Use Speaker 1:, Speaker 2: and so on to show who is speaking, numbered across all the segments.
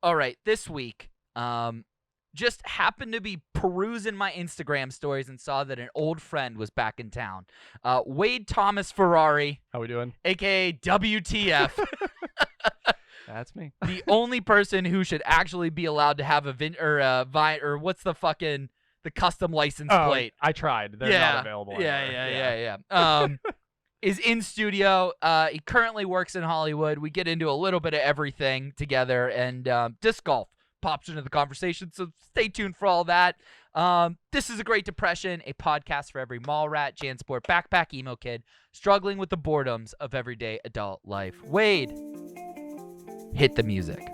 Speaker 1: All right, this week, just happened to be perusing my Instagram stories and saw that an old friend was back in town. Wade Thomas Ferrari,
Speaker 2: How we doing?
Speaker 1: aka WTF,
Speaker 2: That's me.
Speaker 1: the only person who should actually be allowed to have a what's the custom license plate?
Speaker 2: I tried. They're not available anywhere.
Speaker 1: Yeah. Is in studio. He currently works in Hollywood. We get into a little bit of everything together, and disc golf pops into the conversation, so stay tuned for all that. This is A Great Depression, a podcast for every mall rat, Jansport, backpack emo kid struggling with the boredoms of everyday adult life. Wade, hit the music.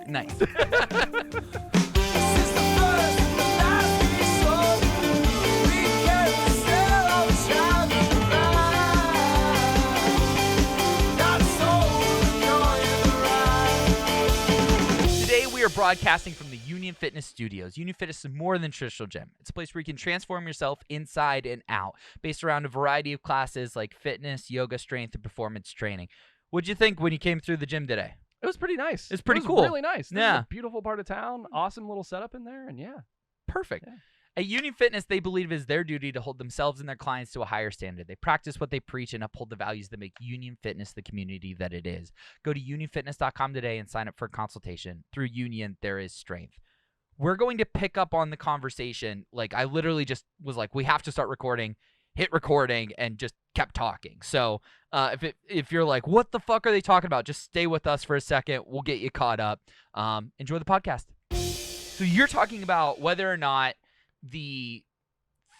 Speaker 1: Nice. We are broadcasting from the Union Fitness Studios. Union Fitness is more than traditional gym. It's a place where you can transform yourself inside and out, based around a variety of classes like fitness, yoga, strength, and performance training. What'd you think when you came through the gym today?
Speaker 2: It was pretty nice.
Speaker 1: It's pretty cool.
Speaker 2: Really nice. This
Speaker 1: Yeah.
Speaker 2: is a beautiful part of town. Awesome little setup in there, and yeah.
Speaker 1: Perfect.
Speaker 2: Yeah.
Speaker 1: At Union Fitness, they believe it is their duty to hold themselves and their clients to a higher standard. They practice what they preach and uphold the values that make Union Fitness the community that it is. Go to unionfitness.com today and sign up for a consultation. Through Union, there is strength. We're going to pick up on the conversation. Like, I literally just was like, we have to start recording, hit recording, and just kept talking. So if you're like, what the fuck are they talking about? Just stay with us for a second. We'll get you caught up. Enjoy the podcast. So you're talking about whether or not the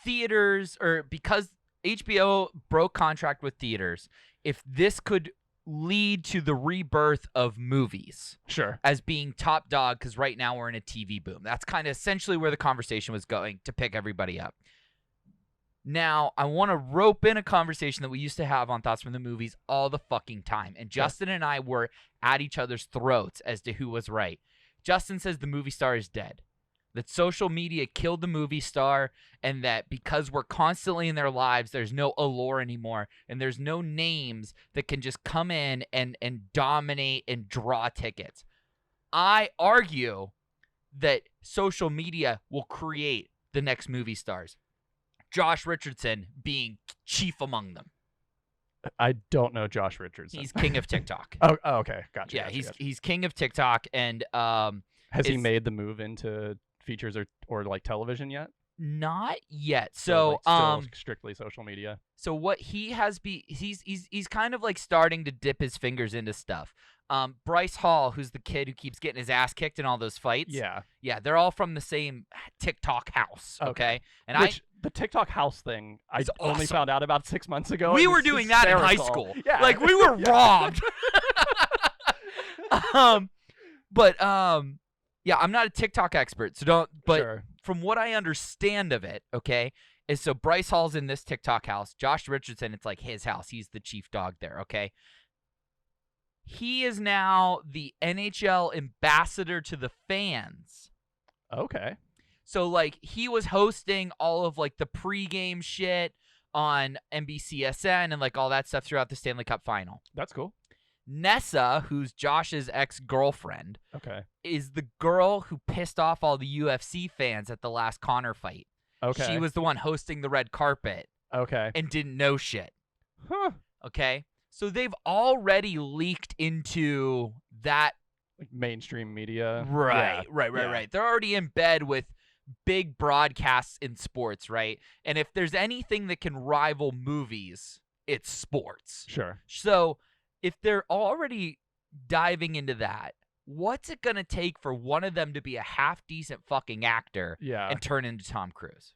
Speaker 1: theaters, or because HBO broke contract with theaters, if this could lead to the rebirth of movies
Speaker 2: Sure.
Speaker 1: as being top dog, because right now we're in a TV boom. That's kind of essentially where the conversation was going, to pick everybody up. Now, I want to rope in a conversation that we used to have on Thoughts from the Movies all the fucking time, and Justin and I were at each other's throats as to who was right. Justin says the movie star is dead, that social media killed the movie star, and that because we're constantly in their lives, there's no allure anymore, and there's no names that can just come in and dominate and draw tickets. I argue that social media will create the next movie stars, Josh Richardson being chief among them.
Speaker 2: I don't know Josh Richardson.
Speaker 1: He's king of TikTok.
Speaker 2: Oh, okay. Gotcha.
Speaker 1: Yeah,
Speaker 2: gotcha.
Speaker 1: he's king of TikTok, and
Speaker 2: Has he made the move into features or like television yet?
Speaker 1: Not yet. So
Speaker 2: like, still strictly social media.
Speaker 1: So what he has he's kind of like starting to dip his fingers into stuff. Bryce Hall, who's the kid who keeps getting his ass kicked in all those fights. Yeah, they're all from the same TikTok house. Okay. And
Speaker 2: the TikTok house thing, I only
Speaker 1: awesome.
Speaker 2: found out about 6 months ago.
Speaker 1: We were doing that in high school. Yeah, like we were robbed. Yeah, I'm not a TikTok expert, so don't. But
Speaker 2: Sure.
Speaker 1: From what I understand of it, okay, is so Bryce Hall's in this TikTok house. Josh Richardson, it's like his house. He's the chief dog there, okay? He is now the NHL ambassador to the fans.
Speaker 2: Okay.
Speaker 1: So, like, he was hosting all of, like, the pregame shit on NBCSN and, like, all that stuff throughout the Stanley Cup final.
Speaker 2: That's cool.
Speaker 1: Nessa, who's Josh's ex-girlfriend,
Speaker 2: Okay.
Speaker 1: is the girl who pissed off all the UFC fans at the last Conor fight.
Speaker 2: Okay.
Speaker 1: She was the one hosting the red carpet
Speaker 2: Okay.
Speaker 1: and didn't know shit.
Speaker 2: Huh.
Speaker 1: Okay? So they've already leaked into that.
Speaker 2: Like mainstream media.
Speaker 1: Right.
Speaker 2: Yeah.
Speaker 1: They're already in bed with big broadcasts in sports, right? And if there's anything that can rival movies, it's sports.
Speaker 2: Sure.
Speaker 1: So if they're already diving into that, what's it going to take for one of them to be a half-decent fucking actor and turn into Tom Cruise?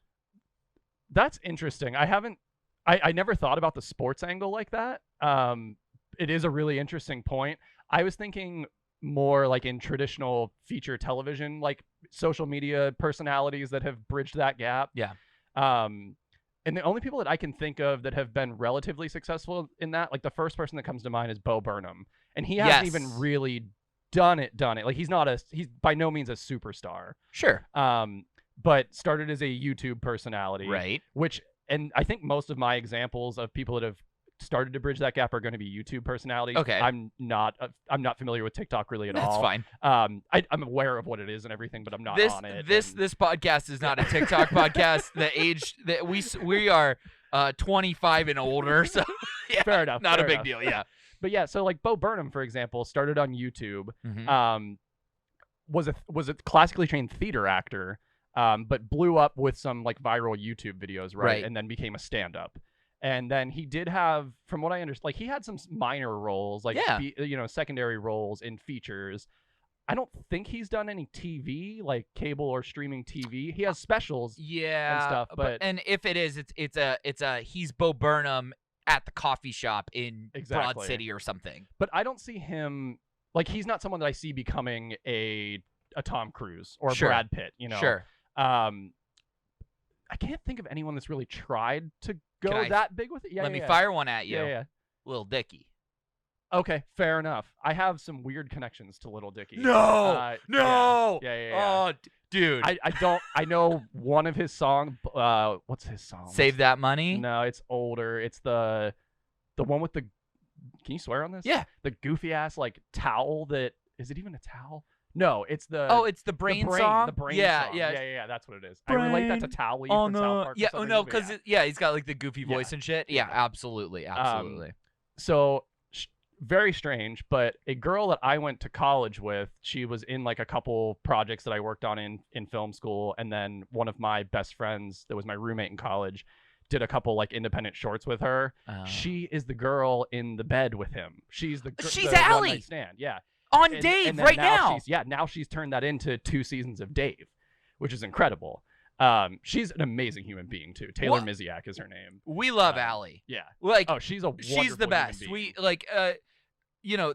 Speaker 2: That's interesting. I never thought about the sports angle like that. It is a really interesting point. I was thinking more like in traditional feature television, like social media personalities that have bridged that gap.
Speaker 1: Yeah.
Speaker 2: And the only people that I can think of that have been relatively successful in that, like the first person that comes to mind is Bo Burnham. And he hasn't even really done it. Like he's by no means a superstar.
Speaker 1: Sure.
Speaker 2: But started as a YouTube personality.
Speaker 1: Right.
Speaker 2: And I think most of my examples of people that have started to bridge that gap are going to be YouTube personalities.
Speaker 1: Okay.
Speaker 2: I'm not familiar with TikTok really at all.
Speaker 1: That's fine.
Speaker 2: I'm aware of what it is and everything, but I'm not on it.
Speaker 1: This podcast is not a TikTok podcast. The age that we are 25 and older, so yeah,
Speaker 2: fair enough.
Speaker 1: Not
Speaker 2: fair
Speaker 1: a big
Speaker 2: enough.
Speaker 1: deal. Yeah.
Speaker 2: But yeah, so like Bo Burnham, for example, started on YouTube. Was a classically trained theater actor, but blew up with some like viral YouTube videos, right? And then became a stand-up. And then he did have, from what I understand, like he had some minor roles, like secondary roles in features. I don't think he's done any TV, like cable or streaming TV. He has specials, and stuff. But
Speaker 1: if it is, it's a he's Bo Burnham at the coffee shop in Broad City or something.
Speaker 2: But I don't see him, like he's not someone that I see becoming a Tom Cruise or a Brad Pitt.
Speaker 1: Sure.
Speaker 2: I can't think of anyone that's really tried to go that big with it.
Speaker 1: Let me fire one at you.
Speaker 2: Yeah.
Speaker 1: Little Dickie.
Speaker 2: Okay, fair enough. I have some weird connections to Little Dickie.
Speaker 1: No.
Speaker 2: Yeah.
Speaker 1: Oh, dude.
Speaker 2: I know one of his songs. What's his song?
Speaker 1: Save That Money?
Speaker 2: No, it's older. It's the one with the. Can you swear on this?
Speaker 1: Yeah.
Speaker 2: The goofy ass like towel that is it even a towel? No, it's the.
Speaker 1: Oh, it's the brain song.
Speaker 2: The brain
Speaker 1: yeah,
Speaker 2: song.
Speaker 1: Yeah.
Speaker 2: Yeah. That's what it is. I relate that to Towley from South Park.
Speaker 1: Yeah. Oh no, because he's got like the goofy voice and shit. Yeah, absolutely.
Speaker 2: So very strange, but a girl that I went to college with, she was in like a couple projects that I worked on in film school, and then one of my best friends that was my roommate in college did a couple like independent shorts with her. She is the girl in the bed with him. She's the
Speaker 1: Allie.
Speaker 2: one-night stand. Yeah.
Speaker 1: On Dave right now.
Speaker 2: Now she's turned that into 2 seasons of Dave, which is incredible. She's an amazing human being too. Taylor Miziak is her name.
Speaker 1: We love Allie.
Speaker 2: Yeah.
Speaker 1: Like,
Speaker 2: she's
Speaker 1: the best. We like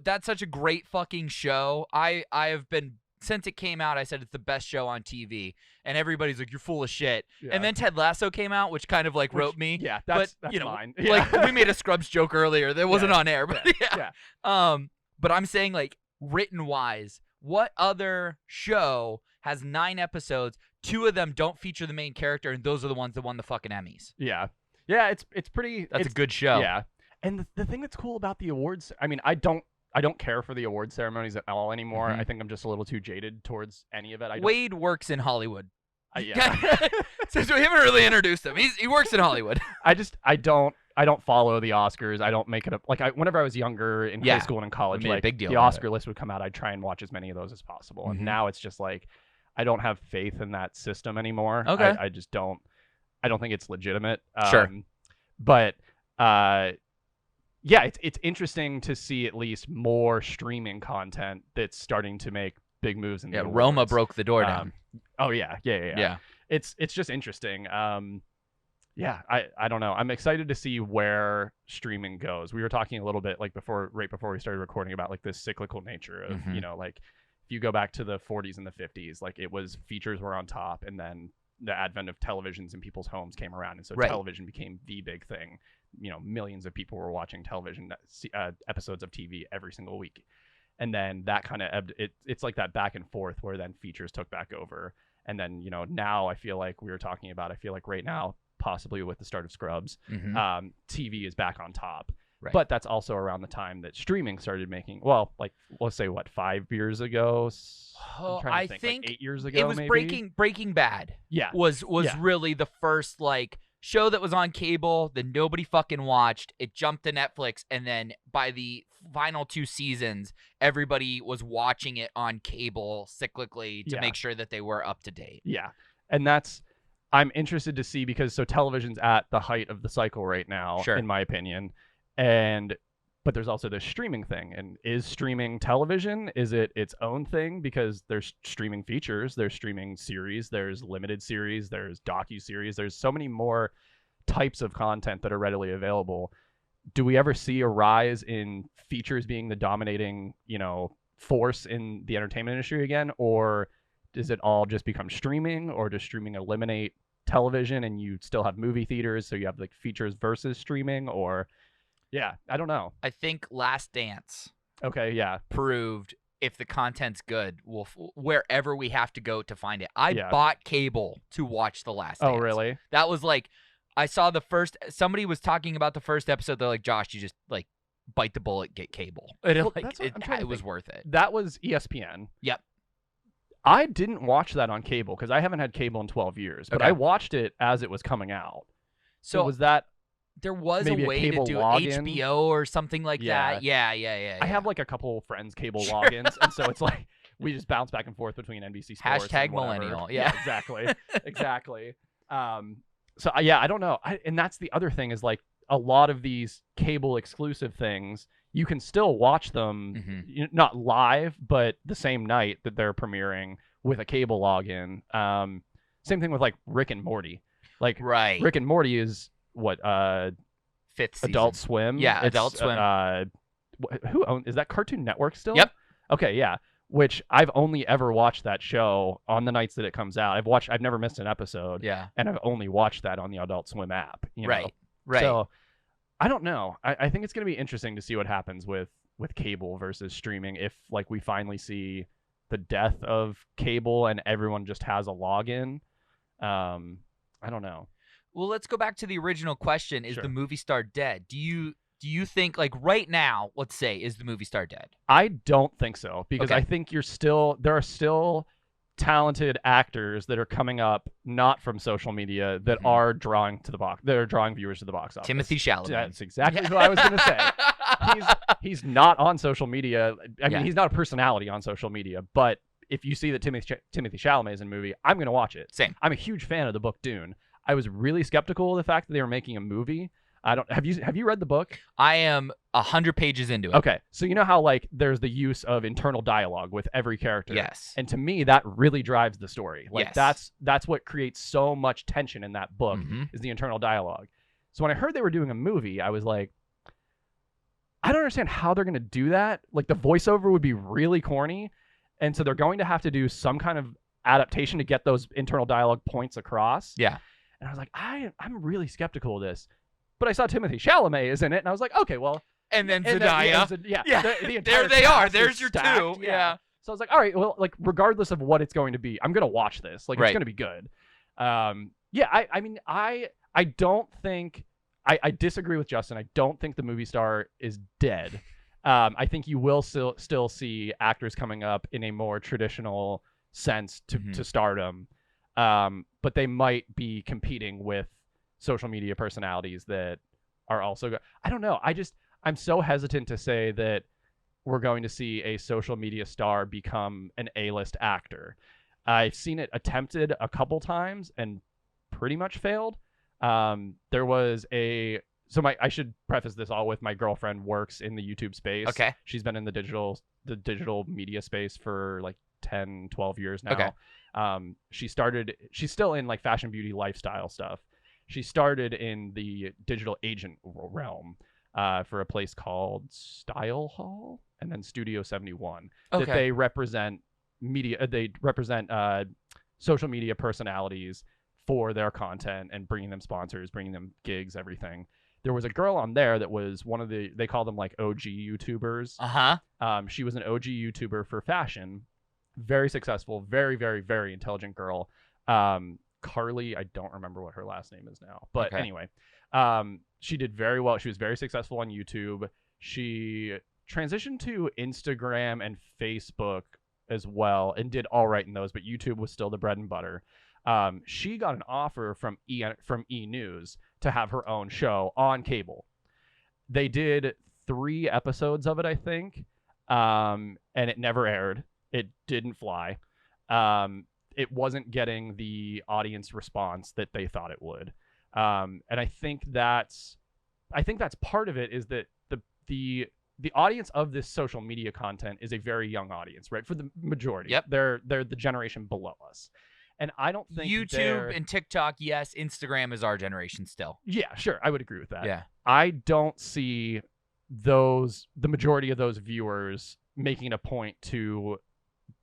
Speaker 1: that's such a great fucking show. I have been, since it came out, I said it's the best show on TV, and everybody's like, you're full of shit. Yeah. And then Ted Lasso came out, which kind of like wrote me.
Speaker 2: Yeah, that's fine. Yeah.
Speaker 1: Like we made a Scrubs joke earlier that wasn't on air, but yeah. But I'm saying like written wise, what other show has 9 episodes? 2 of them don't feature the main character, and those are the ones that won the fucking Emmys.
Speaker 2: Yeah, it's pretty.
Speaker 1: That's a good show.
Speaker 2: Yeah, and the thing that's cool about the awards, I mean, I don't care for the award ceremonies at all anymore. I think I'm just a little too jaded towards any of it.
Speaker 1: Wade works in Hollywood.
Speaker 2: Yeah.
Speaker 1: Since we haven't really introduced him, he works in Hollywood.
Speaker 2: I don't follow the Oscars. I don't make it up. Like whenever I was younger in high school and in college, like
Speaker 1: big deal
Speaker 2: the Oscar list would come out. I'd try and watch as many of those as possible. And now it's just like I don't have faith in that system anymore.
Speaker 1: Okay.
Speaker 2: I just don't. I don't think it's legitimate.
Speaker 1: Sure.
Speaker 2: But it's interesting to see at least more streaming content that's starting to make big moves in the awards.
Speaker 1: Roma broke the door down.
Speaker 2: Oh yeah. It's just interesting. I don't know. I'm excited to see where streaming goes. We were talking a little bit like right before we started recording about like this cyclical nature of, like if you go back to the 40s and the 50s, like it was features were on top, and then the advent of televisions in people's homes came around, and so television became the big thing. Millions of people were watching television episodes of TV every single week. And then that kind of ebbed. It's like that back and forth where then features took back over. And then, now I feel like right now, possibly with the start of Scrubs, TV is back on top. Right. But that's also around the time that streaming started making, well, like, let's say, 5 years ago?
Speaker 1: I think
Speaker 2: like 8 years ago,
Speaker 1: it was
Speaker 2: maybe?
Speaker 1: Breaking Bad.
Speaker 2: Yeah.
Speaker 1: Was really the first, show that was on cable that nobody fucking watched. It jumped to Netflix, and then by the final 2 seasons, everybody was watching it on cable cyclically to make sure that they were up to date.
Speaker 2: Yeah. And I'm interested to see, because television's at the height of the cycle right now, in my opinion. But there's also this streaming thing. And is streaming television? Is it its own thing? Because there's streaming features, there's streaming series, there's limited series, there's docu-series, there's so many more types of content that are readily available. Do we ever see a rise in features being the dominating, force in the entertainment industry again? Or does it all just become streaming? Or does streaming eliminate television and you still have movie theaters, so you have like features versus streaming? Or I don't know.
Speaker 1: I think Last Dance
Speaker 2: proved
Speaker 1: if the content's good, wherever we have to go to find it. I bought cable to watch The Last Dance.
Speaker 2: Oh, really?
Speaker 1: That was like, I saw somebody was talking about the first episode. They're like, Josh, you just like bite the bullet, get cable. And
Speaker 2: Well, that's what I'm trying to
Speaker 1: it was
Speaker 2: think.
Speaker 1: worth it.
Speaker 2: That was ESPN.
Speaker 1: Yep.
Speaker 2: I didn't watch that on cable because I haven't had cable in 12 years, but
Speaker 1: Okay.
Speaker 2: I watched it as it was coming out.
Speaker 1: So
Speaker 2: was that
Speaker 1: there was
Speaker 2: maybe
Speaker 1: a
Speaker 2: a
Speaker 1: way to
Speaker 2: cable
Speaker 1: do
Speaker 2: login?
Speaker 1: HBO or something like
Speaker 2: Yeah.
Speaker 1: that. Yeah.
Speaker 2: I have like a couple friends' cable logins, and so it's like we just bounce back and forth between NBC Sports.
Speaker 1: Hashtag
Speaker 2: and whatever.
Speaker 1: millennial.
Speaker 2: Yeah, exactly. Exactly. So yeah, I don't know. And that's the other thing is like a lot of these cable exclusive things, you can still watch them, not live, but the same night that they're premiering with a cable login. Same thing with like Rick and Morty. Like
Speaker 1: Right.
Speaker 2: Rick and Morty is what
Speaker 1: 5th season.
Speaker 2: Adult Swim.
Speaker 1: Yeah,
Speaker 2: It's,
Speaker 1: Adult Swim.
Speaker 2: Who owns? Is that Cartoon Network still?
Speaker 1: Yep.
Speaker 2: Okay, yeah. Which I've only ever watched that show on the nights that it comes out. I've never missed an episode.
Speaker 1: Yeah.
Speaker 2: And I've only watched that on the Adult Swim app. You know?
Speaker 1: Right. Right.
Speaker 2: So I don't know. I think it's going to be interesting to see what happens with cable versus streaming if like we finally see the death of cable and everyone just has a login. I don't know.
Speaker 1: Well, let's go back to the original question. Is
Speaker 2: Sure.
Speaker 1: the movie star dead? Do you think, like right now, let's say, is the movie star dead?
Speaker 2: I don't think so because
Speaker 1: Okay.
Speaker 2: I think there are still talented actors that are coming up not from social media that are drawing viewers to the box office.
Speaker 1: Timothy Chalamet.
Speaker 2: That's exactly who I was going to say. He's not on social media. I mean, he's not a personality on social media, but if you see that Timothy Chalamet is in a movie, I'm going to watch it.
Speaker 1: Same.
Speaker 2: I'm a huge fan of the book Dune. I was really skeptical of the fact that they were making a movie. Have you read the book?
Speaker 1: I am 100 pages into it.
Speaker 2: Okay, so you know how like there's the use of internal dialogue with every character.
Speaker 1: Yes.
Speaker 2: And to me, that really drives the story. Like
Speaker 1: Yes.
Speaker 2: that's what creates so much tension in that book
Speaker 1: Mhm.
Speaker 2: is the internal dialogue. So when I heard they were doing a movie, I was like, I don't understand how they're going to do that. Like the voiceover would be really corny, and so they're going to have to do some kind of adaptation to get those internal dialogue points across.
Speaker 1: Yeah.
Speaker 2: And I was like, I'm really skeptical of this. But I saw Timothy Chalamet is in it, and I was like, okay, well.
Speaker 1: And then
Speaker 2: And
Speaker 1: Zendaya.
Speaker 2: then, yeah,
Speaker 1: Yeah.
Speaker 2: the entire
Speaker 1: There they are.
Speaker 2: cast is
Speaker 1: There's your
Speaker 2: stacked.
Speaker 1: two. Yeah.
Speaker 2: So I was like, all right, well, like regardless of what it's going to be, I'm gonna watch this. Like
Speaker 1: Right.
Speaker 2: it's gonna be good. I mean, I don't think I disagree with Justin. I don't think the movie star is dead. I think you will still see actors coming up in a more traditional sense to stardom, but they might be competing with social media personalities that are also good. I don't know. I'm so hesitant to say that we're going to see a social media star become an A-list actor. I've seen it attempted a couple times and pretty much failed. There was I should preface this all with my girlfriend works in the YouTube space.
Speaker 1: Okay.
Speaker 2: She's been in the digital media space for like 10, 12 years now.
Speaker 1: Okay.
Speaker 2: She's still in like fashion, beauty, lifestyle stuff. She started in the digital agent realm for a place called Style Hall and then Studio 71.
Speaker 1: Okay.
Speaker 2: That they represent media. They represent social media personalities for their content and bringing them sponsors, bringing them gigs, everything. There was a girl on there that was one of they call them like OG YouTubers. She was an OG YouTuber for fashion, very successful, very, very, very intelligent girl. Carly, I don't remember what her last name is now, but anyway, she did very well. She was very successful on YouTube. She transitioned to Instagram and Facebook as well and did all right in those, but YouTube was still the bread and butter. She got an offer from E! News to have her own show on cable. They did 3 episodes of it, I think, and it never aired. It didn't fly. It wasn't getting the audience response that they thought it would. And I think that's part of it is that the audience of this social media content is a very young audience, right? For the majority.
Speaker 1: Yep.
Speaker 2: They're the generation below us. And I don't think
Speaker 1: YouTube and TikTok, yes. Instagram is our generation still.
Speaker 2: Yeah, sure. I would agree with that.
Speaker 1: Yeah.
Speaker 2: I don't see the majority of those viewers making a point to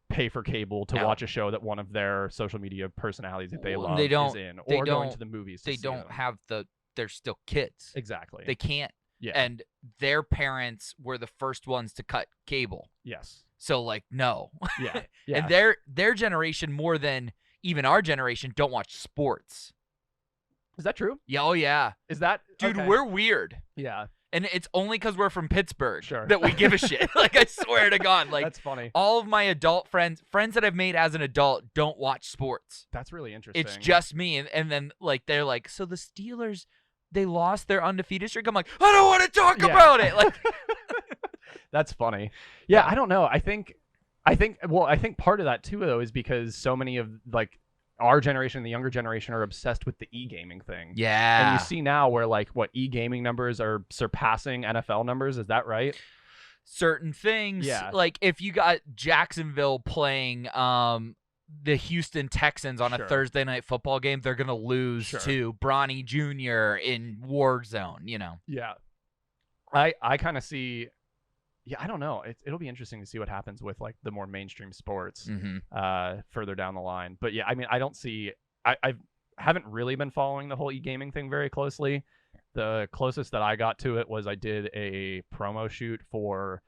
Speaker 2: pay for cable to watch a show that one of their social media personalities that they love is in, or going to the movies to
Speaker 1: They
Speaker 2: see
Speaker 1: don't
Speaker 2: them.
Speaker 1: have they're still kids.
Speaker 2: Exactly.
Speaker 1: They can't.
Speaker 2: Yeah.
Speaker 1: And their parents were the first ones to cut cable.
Speaker 2: Yes.
Speaker 1: So like, no.
Speaker 2: Yeah. Yeah.
Speaker 1: And their generation, more than even our generation, don't watch sports.
Speaker 2: Is that true?
Speaker 1: Yeah, oh yeah.
Speaker 2: Is that
Speaker 1: Dude,
Speaker 2: okay.
Speaker 1: we're weird.
Speaker 2: Yeah.
Speaker 1: And it's only because we're from Pittsburgh
Speaker 2: Sure.
Speaker 1: that we give a shit. Like, I swear to God. Like,
Speaker 2: that's funny.
Speaker 1: All of my adult friends that I've made as an adult don't watch sports.
Speaker 2: That's really interesting.
Speaker 1: It's just me. And then, like, they're like, so the Steelers, they lost their undefeated streak? I'm like, I don't want to talk about it. Like,
Speaker 2: that's funny. Yeah, I don't know. I think part of that, too, though, is because so many of, like, our generation and the younger generation are obsessed with the e-gaming thing.
Speaker 1: Yeah.
Speaker 2: And you see now where, like, what e-gaming numbers are surpassing NFL numbers. Is that right?
Speaker 1: Certain things.
Speaker 2: Yeah.
Speaker 1: Like, if you got Jacksonville playing the Houston Texans on a Thursday night football game, they're going to lose to Bronny Jr. in Warzone, you know?
Speaker 2: Yeah. I kind of see... Yeah, I don't know. It'll be interesting to see what happens with like the more mainstream sports further down the line. But yeah, I mean, I don't see. I haven't really been following the whole e-gaming thing very closely. The closest that I got to it was I did a promo shoot for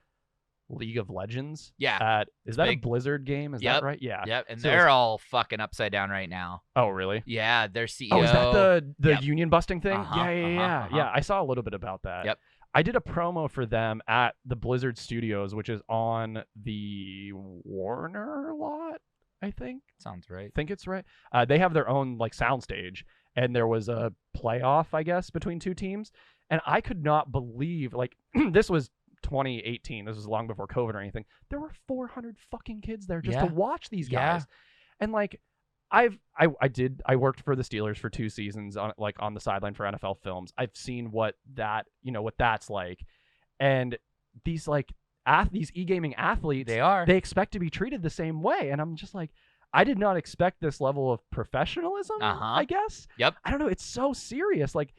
Speaker 2: League of Legends.
Speaker 1: Yeah.
Speaker 2: Is that a Blizzard game? Is that right? Yeah.
Speaker 1: Yep. And so they're all fucking upside down right now.
Speaker 2: Oh, really?
Speaker 1: Yeah. Their CEO.
Speaker 2: Oh, is that the union busting thing? Yeah. I saw a little bit about that.
Speaker 1: Yep.
Speaker 2: I did a promo for them at the Blizzard Studios, which is on the Warner lot, I think.
Speaker 1: Sounds right.
Speaker 2: I think it's right. They have their own like soundstage, and there was a playoff, I guess, between two teams. And I could not believe, like, this was 2018. This was long before COVID or anything. There were 400 fucking kids there just to watch these guys. And like, I worked for the Steelers for 2 seasons on the sideline for NFL Films. I've seen what that's like, and these these e-gaming athletes, they expect to be treated the same way, and I'm just like, I did not expect this level of professionalism. I guess.
Speaker 1: Yep.
Speaker 2: I don't know. It's so serious. Like,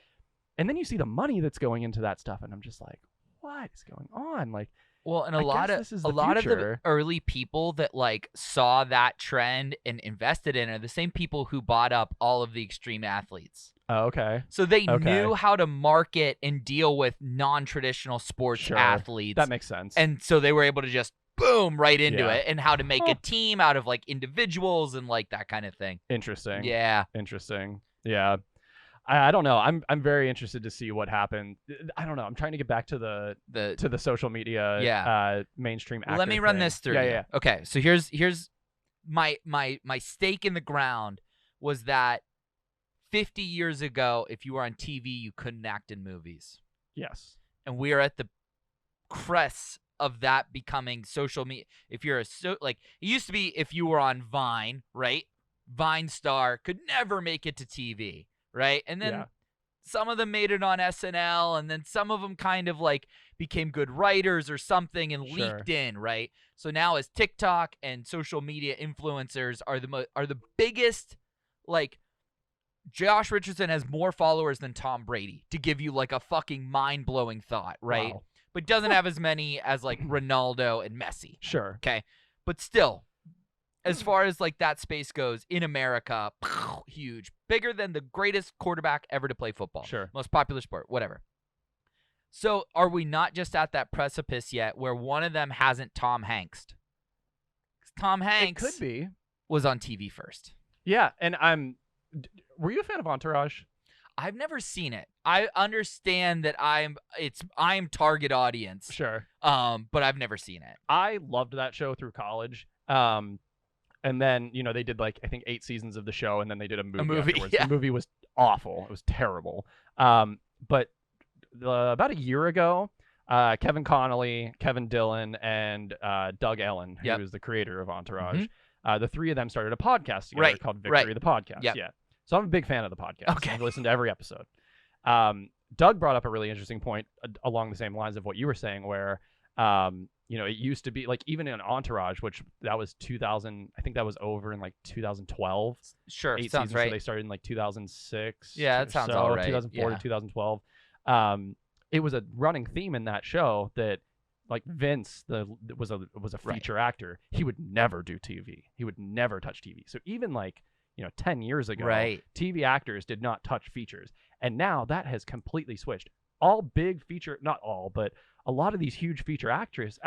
Speaker 2: and then you see the money that's going into that stuff, and I'm just like, what is going on? Like.
Speaker 1: Well, and a lot of the early people that like saw that trend and invested in are the same people who bought up all of the extreme athletes.
Speaker 2: Oh, okay.
Speaker 1: So they knew how to market and deal with non-traditional sports athletes.
Speaker 2: That makes sense.
Speaker 1: And so they were able to just boom right into it, and how to make a team out of like individuals and like that kind of thing.
Speaker 2: Interesting.
Speaker 1: Yeah.
Speaker 2: Interesting. Yeah. I don't know. I'm very interested to see what happened. I don't know. I'm trying to get back to the social media mainstream actor
Speaker 1: Let me run
Speaker 2: thing.
Speaker 1: this through.
Speaker 2: Yeah.
Speaker 1: Okay. So here's my stake in the ground was that 50 years ago, if you were on TV, you couldn't act in movies.
Speaker 2: Yes.
Speaker 1: And we are at the crest of that becoming social media. If you're it used to be if you were on Vine, right? Vine star could never make it to TV. Right. And then some of them made it on SNL, and then some of them kind of like became good writers or something and leaked in. Right. So now as TikTok and social media influencers are the biggest, like Josh Richardson has more followers than Tom Brady, to give you like a fucking mind blowing thought. Right.
Speaker 2: Wow.
Speaker 1: But doesn't have as many as like Ronaldo and Messi.
Speaker 2: Sure.
Speaker 1: Okay. But still, as far as like that space goes in America, huge, bigger than the greatest quarterback ever to play football.
Speaker 2: Sure.
Speaker 1: Most popular sport, whatever. So are we not just at that precipice yet where one of them hasn't Tom Hanks'd? Tom Hanks
Speaker 2: could be
Speaker 1: was on TV first.
Speaker 2: Yeah. And were you a fan of Entourage?
Speaker 1: I've never seen it. I understand that I'm target audience.
Speaker 2: Sure.
Speaker 1: But I've never seen it.
Speaker 2: I loved that show through college. And then, they did like, I think 8 seasons of the show, and then they did a movie afterwards.
Speaker 1: Yeah.
Speaker 2: The movie was awful. It was terrible. But about a year ago, Kevin Connolly, Kevin Dillon, and Doug Ellen, who is the creator of Entourage, the 3 of them started a podcast together called Victory the Podcast.
Speaker 1: Yep.
Speaker 2: Yeah. So I'm a big fan of the podcast.
Speaker 1: Okay.
Speaker 2: I've listened to every episode. Doug brought up a really interesting point along the same lines of what you were saying, where it used to be like, even in Entourage, which that was 2000, I think that was over in like 2012.
Speaker 1: Sure,
Speaker 2: 8
Speaker 1: sounds
Speaker 2: seasons,
Speaker 1: right.
Speaker 2: So they started in like 2006.
Speaker 1: Yeah, that sounds all right.
Speaker 2: 2004 to 2012. It was a running theme in that show that, like, Vince was a feature actor. He would never do TV. He would never touch TV. So even like 10 years ago, TV actors did not touch features, and now that has completely switched. All big feature, not all, but a lot of these huge feature actors,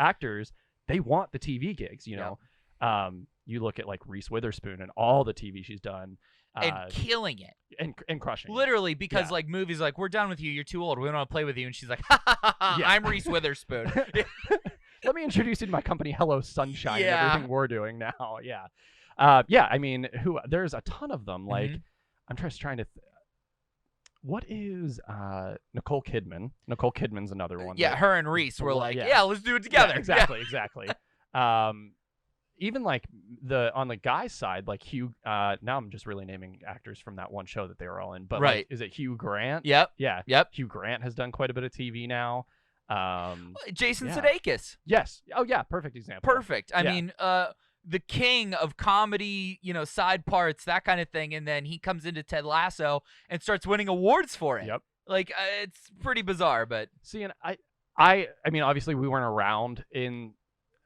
Speaker 2: they want the TV gigs. You look at like Reese Witherspoon and all the TV she's done.
Speaker 1: and killing it.
Speaker 2: And crushing
Speaker 1: Literally, because
Speaker 2: Yeah.
Speaker 1: like movies like, we're done with you, you're too old, we don't want to play with you, and she's like, ha ha ha, ha
Speaker 2: Yeah.
Speaker 1: I'm Reese Witherspoon.
Speaker 2: Let me introduce you to my company, Hello Sunshine, and
Speaker 1: Yeah.
Speaker 2: everything we're doing now. Yeah. I mean, there's a ton of them. Like, I'm just trying to. What is Nicole Kidman? Nicole Kidman's another one.
Speaker 1: Yeah, her and Reese were like,
Speaker 2: yeah.
Speaker 1: yeah, let's do it together.
Speaker 2: Yeah, exactly. Even like on the guy's side, like Hugh. Now I'm just really naming actors from that one show that they were all in. But
Speaker 1: Right.
Speaker 2: like, is it Hugh Grant?
Speaker 1: Yep.
Speaker 2: Yeah.
Speaker 1: Yep.
Speaker 2: Hugh Grant has done quite a bit of TV now.
Speaker 1: Jason
Speaker 2: yeah.
Speaker 1: Sudeikis.
Speaker 2: Yes. Oh yeah, perfect example.
Speaker 1: Perfect. I
Speaker 2: Yeah.
Speaker 1: mean, the king of comedy, side parts, that kind of thing, and then he comes into Ted Lasso and starts winning awards for it.
Speaker 2: Yep.
Speaker 1: Like, it's pretty bizarre, but
Speaker 2: See, and I mean, obviously we weren't around in.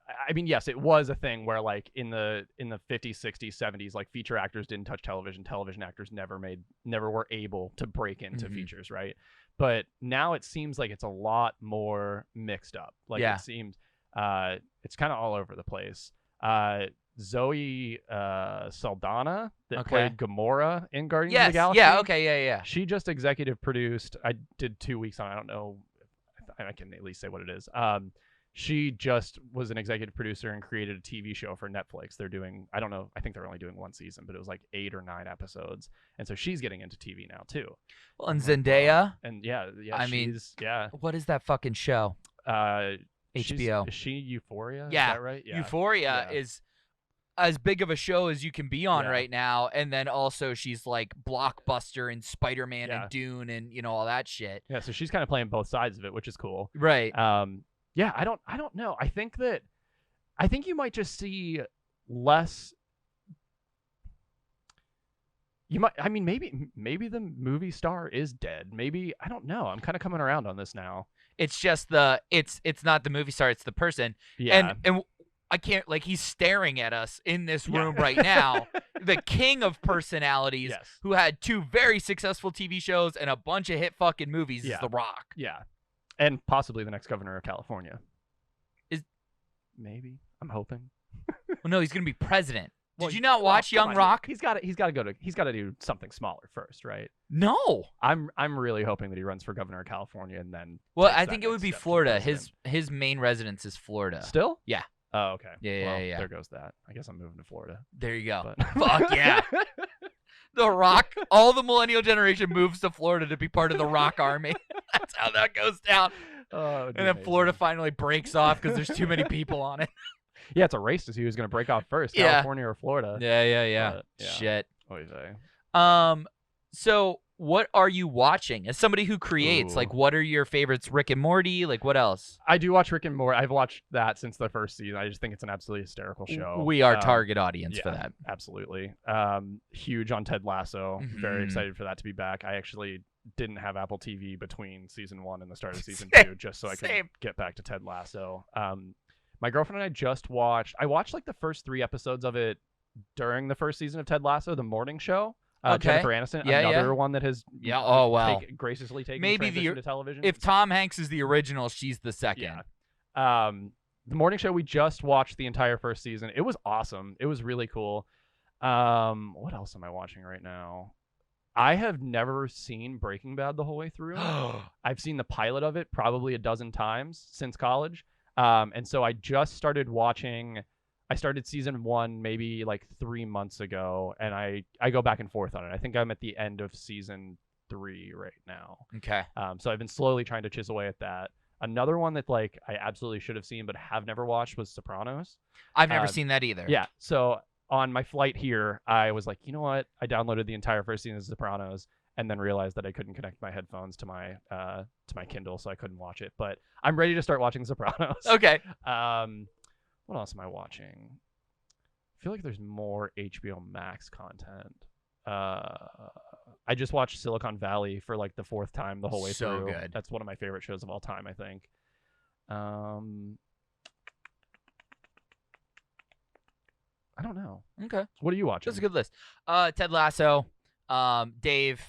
Speaker 2: I mean, yes, it was a thing where like in the 50s, 60s, 70s, like feature actors didn't touch television. Television actors never were able to break into features, right? But now it seems like it's a lot more mixed up. Like
Speaker 1: Yeah.
Speaker 2: it seems it's kind of all over the place. Zoe Saldana that played Gamora in Guardians of the Galaxy.
Speaker 1: Yeah, okay, yeah.
Speaker 2: She just executive produced. I did 2 weeks on. I don't know. I can at least say what it is. She just was an executive producer and created a TV show for Netflix. They're doing, I don't know, I think they're only doing 1 season, but it was like 8 or 9 episodes. And so she's getting into TV now too.
Speaker 1: Well, and Zendaya.
Speaker 2: And yeah,
Speaker 1: I mean,
Speaker 2: she's, yeah.
Speaker 1: What is that fucking show? HBO.
Speaker 2: Is she Euphoria?
Speaker 1: Yeah.
Speaker 2: Is that right? Yeah.
Speaker 1: Euphoria is as big of a show as you can be on right now. And then also she's like Blockbuster and Spider-Man and Dune and, all that shit.
Speaker 2: Yeah, so she's kind of playing both sides of it, which is cool.
Speaker 1: Right.
Speaker 2: Yeah, I don't know. I think you might just see less. You might. I mean, maybe the movie star is dead. Maybe I don't know. I'm kind of coming around on this now.
Speaker 1: It's just it's not the movie star. It's the person.
Speaker 2: Yeah.
Speaker 1: And I can't, like, he's staring at us in this room right now. The king of personalities who had 2 very successful TV shows and a bunch of hit fucking movies is The Rock.
Speaker 2: Yeah. And possibly the next governor of California. Maybe. I'm hoping.
Speaker 1: Well, no, he's gonna be president.
Speaker 2: Well,
Speaker 1: Did you not watch Young Rock?
Speaker 2: He's got to do something smaller first, right?
Speaker 1: No.
Speaker 2: I'm really hoping that he runs for governor of California and then.
Speaker 1: Well, I think it would be Florida. His main residence is Florida.
Speaker 2: Still?
Speaker 1: Yeah.
Speaker 2: Oh, okay.
Speaker 1: Yeah.
Speaker 2: There goes that. I guess I'm moving to Florida.
Speaker 1: There you go.
Speaker 2: But...
Speaker 1: Fuck yeah. The Rock, all the millennial generation moves to Florida to be part of the Rock army. That's how that goes down.
Speaker 2: Oh,
Speaker 1: and then Florida finally breaks off because there's too many people on it.
Speaker 2: Yeah, it's a race to see who's going to break off first, California or Florida.
Speaker 1: Yeah.
Speaker 2: But,
Speaker 1: Shit.
Speaker 2: What do you say?
Speaker 1: So what are you watching? As somebody who creates, like, what are your favorites? Rick and Morty? Like, what else?
Speaker 2: I do watch Rick and Morty. I've watched that since the first season. I just think it's an absolutely hysterical show.
Speaker 1: We are target audience for that.
Speaker 2: Absolutely. Huge on Ted Lasso. Very excited for that to be back. I actually didn't have Apple TV between season 1 and the start of season 2 just so I could get back to Ted Lasso. My girlfriend and I just watched like the first 3 episodes of it during the first season of Ted Lasso, the morning show. Jennifer Aniston, another one that has graciously taken transition to television.
Speaker 1: If Tom Hanks is the original, she's the second.
Speaker 2: Yeah. The morning show, we just watched the entire first season. It was awesome. It was really cool. What else am I watching right now? I have never seen Breaking Bad the whole way through. I've seen the pilot of it probably a dozen times since college. And so I just started watching. I started season 1 maybe like 3 months ago, and I go back and forth on it. I think I'm at the end of season 3 right now.
Speaker 1: Okay.
Speaker 2: So I've been slowly trying to chisel away at that. Another one that like I absolutely should have seen but have never watched was Sopranos.
Speaker 1: I've never seen that either.
Speaker 2: Yeah. So on my flight here, I was like, you know what? I downloaded the entire first season of Sopranos and then realized that I couldn't connect my headphones to my Kindle, so I couldn't watch it. But I'm ready to start watching Sopranos.
Speaker 1: Okay.
Speaker 2: What else am I watching? I feel like there's more HBO Max content. I just watched Silicon Valley for like the 4th time the whole way through.
Speaker 1: So good.
Speaker 2: That's one of my favorite shows of all time, I think. I don't know.
Speaker 1: Okay.
Speaker 2: What are you watching?
Speaker 1: That's a good list. Ted Lasso, Dave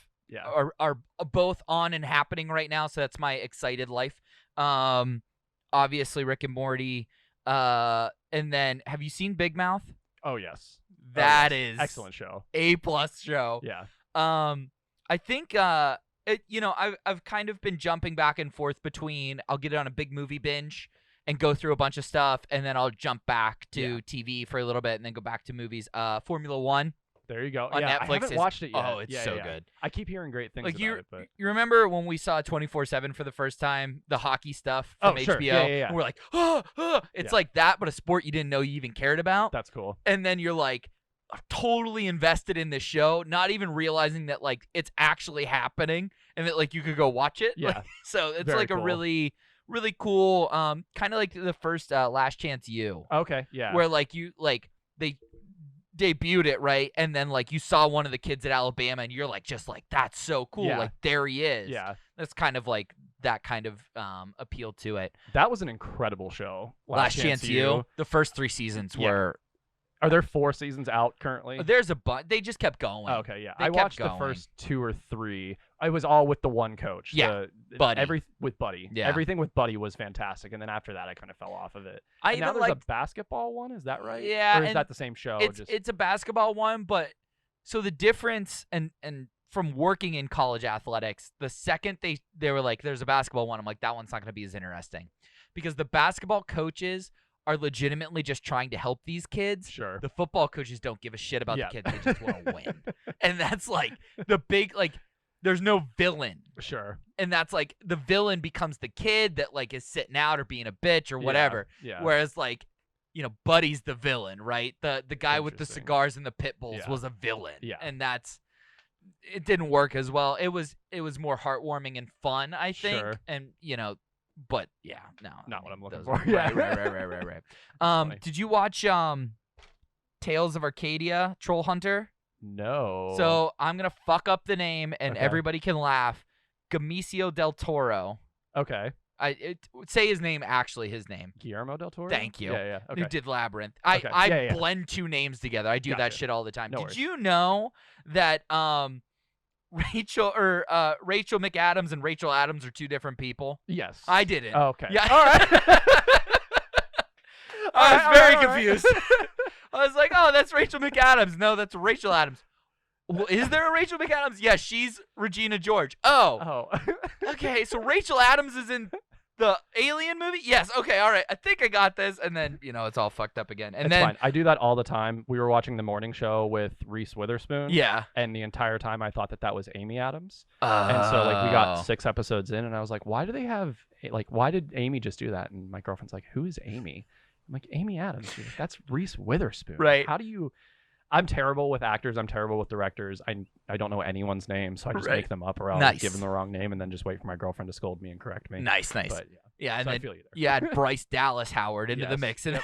Speaker 1: are both on and happening right now, so that's my excited life. Obviously Rick and Morty. And then have you seen Big Mouth?
Speaker 2: Oh, yes.
Speaker 1: That is
Speaker 2: excellent show.
Speaker 1: A+ show.
Speaker 2: Yeah.
Speaker 1: I think I've kind of been jumping back and forth between I'll get it on a big movie binge and go through a bunch of stuff, and then I'll jump back to TV for a little bit and then go back to movies. Formula One.
Speaker 2: There you go.
Speaker 1: On
Speaker 2: Netflix.
Speaker 1: I haven't
Speaker 2: watched it yet.
Speaker 1: Oh, it's so good.
Speaker 2: I keep hearing great things about it. But
Speaker 1: you remember when we saw 24/7 for the first time, the hockey stuff from HBO?
Speaker 2: Sure. Yeah.
Speaker 1: And we're like, it's like that, but a sport you didn't know you even cared about.
Speaker 2: That's cool.
Speaker 1: And then you're like totally invested in this show, not even realizing that like it's actually happening and that like you could go watch it.
Speaker 2: Yeah.
Speaker 1: So it's
Speaker 2: Very
Speaker 1: like
Speaker 2: cool.
Speaker 1: a really, really cool, kind of like the first Last Chance U.
Speaker 2: Okay. Yeah.
Speaker 1: Where like they debuted it, right? And then like you saw one of the kids at Alabama and you're like just like that's so cool.
Speaker 2: Yeah.
Speaker 1: Like there he is.
Speaker 2: Yeah.
Speaker 1: That's kind of like that kind of appeal to it.
Speaker 2: That was an incredible show.
Speaker 1: Last Chance U. The first 3 seasons were.
Speaker 2: Are there 4 seasons out currently?
Speaker 1: There's a bunch. They just kept going.
Speaker 2: Okay, yeah.
Speaker 1: They
Speaker 2: I
Speaker 1: kept
Speaker 2: watched
Speaker 1: going.
Speaker 2: the first 2 or 3. I was all with the one coach.
Speaker 1: Yeah, Buddy.
Speaker 2: With Buddy.
Speaker 1: Yeah.
Speaker 2: Everything with Buddy was fantastic, and then after that, I kind of fell off of it.
Speaker 1: I
Speaker 2: And now
Speaker 1: even
Speaker 2: there's
Speaker 1: like
Speaker 2: a basketball one. Is that right?
Speaker 1: Yeah,
Speaker 2: Or is
Speaker 1: and
Speaker 2: that the same show?
Speaker 1: it's a basketball one, but so the difference and from working in college athletics, the second they were like, there's a basketball one, I'm like, that one's not going to be as interesting because the basketball coaches are legitimately just trying to help these kids.
Speaker 2: Sure.
Speaker 1: The football coaches don't give a shit about
Speaker 2: Yeah.
Speaker 1: the kids. They just want to win. And that's like the big, like, there's no villain.
Speaker 2: Sure.
Speaker 1: And that's like the villain becomes the kid that like is sitting out or being a bitch or whatever.
Speaker 2: Yeah.
Speaker 1: Whereas like, Buddy's the villain, right? The guy with the
Speaker 2: Interesting.
Speaker 1: cigars and the pit bulls
Speaker 2: Yeah.
Speaker 1: was a villain.
Speaker 2: Yeah.
Speaker 1: And it didn't work as well. It was more heartwarming and fun, I think.
Speaker 2: Sure.
Speaker 1: And but yeah, no.
Speaker 2: Not what I'm looking
Speaker 1: those-
Speaker 2: for. Yeah.
Speaker 1: Right.
Speaker 2: funny.
Speaker 1: Did you watch Tales of Arcadia, Troll Hunter?
Speaker 2: No.
Speaker 1: So I'm gonna fuck up the name and
Speaker 2: Okay.
Speaker 1: everybody can laugh. Gamicio del Toro.
Speaker 2: Okay.
Speaker 1: Say his name, actually his name.
Speaker 2: Guillermo del Toro?
Speaker 1: Thank you.
Speaker 2: Yeah.
Speaker 1: Who
Speaker 2: Okay.
Speaker 1: did Labyrinth.
Speaker 2: Okay.
Speaker 1: I
Speaker 2: Yeah.
Speaker 1: blend 2 names together. I do that
Speaker 2: Gotcha.
Speaker 1: shit all the time.
Speaker 2: No
Speaker 1: Did
Speaker 2: worries.
Speaker 1: you know that Rachel McAdams and Rachel Adams are 2 different people?
Speaker 2: Yes.
Speaker 1: I didn't.
Speaker 2: Oh, okay.
Speaker 1: Yeah.
Speaker 2: All right.
Speaker 1: I was
Speaker 2: All
Speaker 1: very
Speaker 2: right.
Speaker 1: confused. I was like, oh, that's Rachel McAdams. No, that's Rachel Adams. Well, is there a Rachel McAdams? Yeah, she's Regina George. Oh,
Speaker 2: Oh.
Speaker 1: okay. So Rachel Adams is in the Alien movie? Yes. Okay. All right. I think I got this. And then, it's all fucked up again. And
Speaker 2: It's
Speaker 1: then,
Speaker 2: fine. I do that all the time. We were watching the morning show with Reese Witherspoon.
Speaker 1: yeah.
Speaker 2: And the entire time I thought that was Amy Adams. And so like we got
Speaker 1: Oh.
Speaker 2: 6 episodes in and I was like, why did Amy just do that? And my girlfriend's like, who is Amy? I'm like, Amy Adams. She's like, that's Reese Witherspoon.
Speaker 1: Right.
Speaker 2: How do you... I'm terrible with actors. I'm terrible with directors. I don't know anyone's name, so I just
Speaker 1: Right.
Speaker 2: make them up or I'll
Speaker 1: Nice.
Speaker 2: give them the wrong name and then just wait for my girlfriend to scold me and correct me.
Speaker 1: Nice.
Speaker 2: But yeah,
Speaker 1: Yeah. And
Speaker 2: so I
Speaker 1: then
Speaker 2: feel you there.
Speaker 1: you add Bryce Dallas Howard into the
Speaker 2: Yes.
Speaker 1: mix. And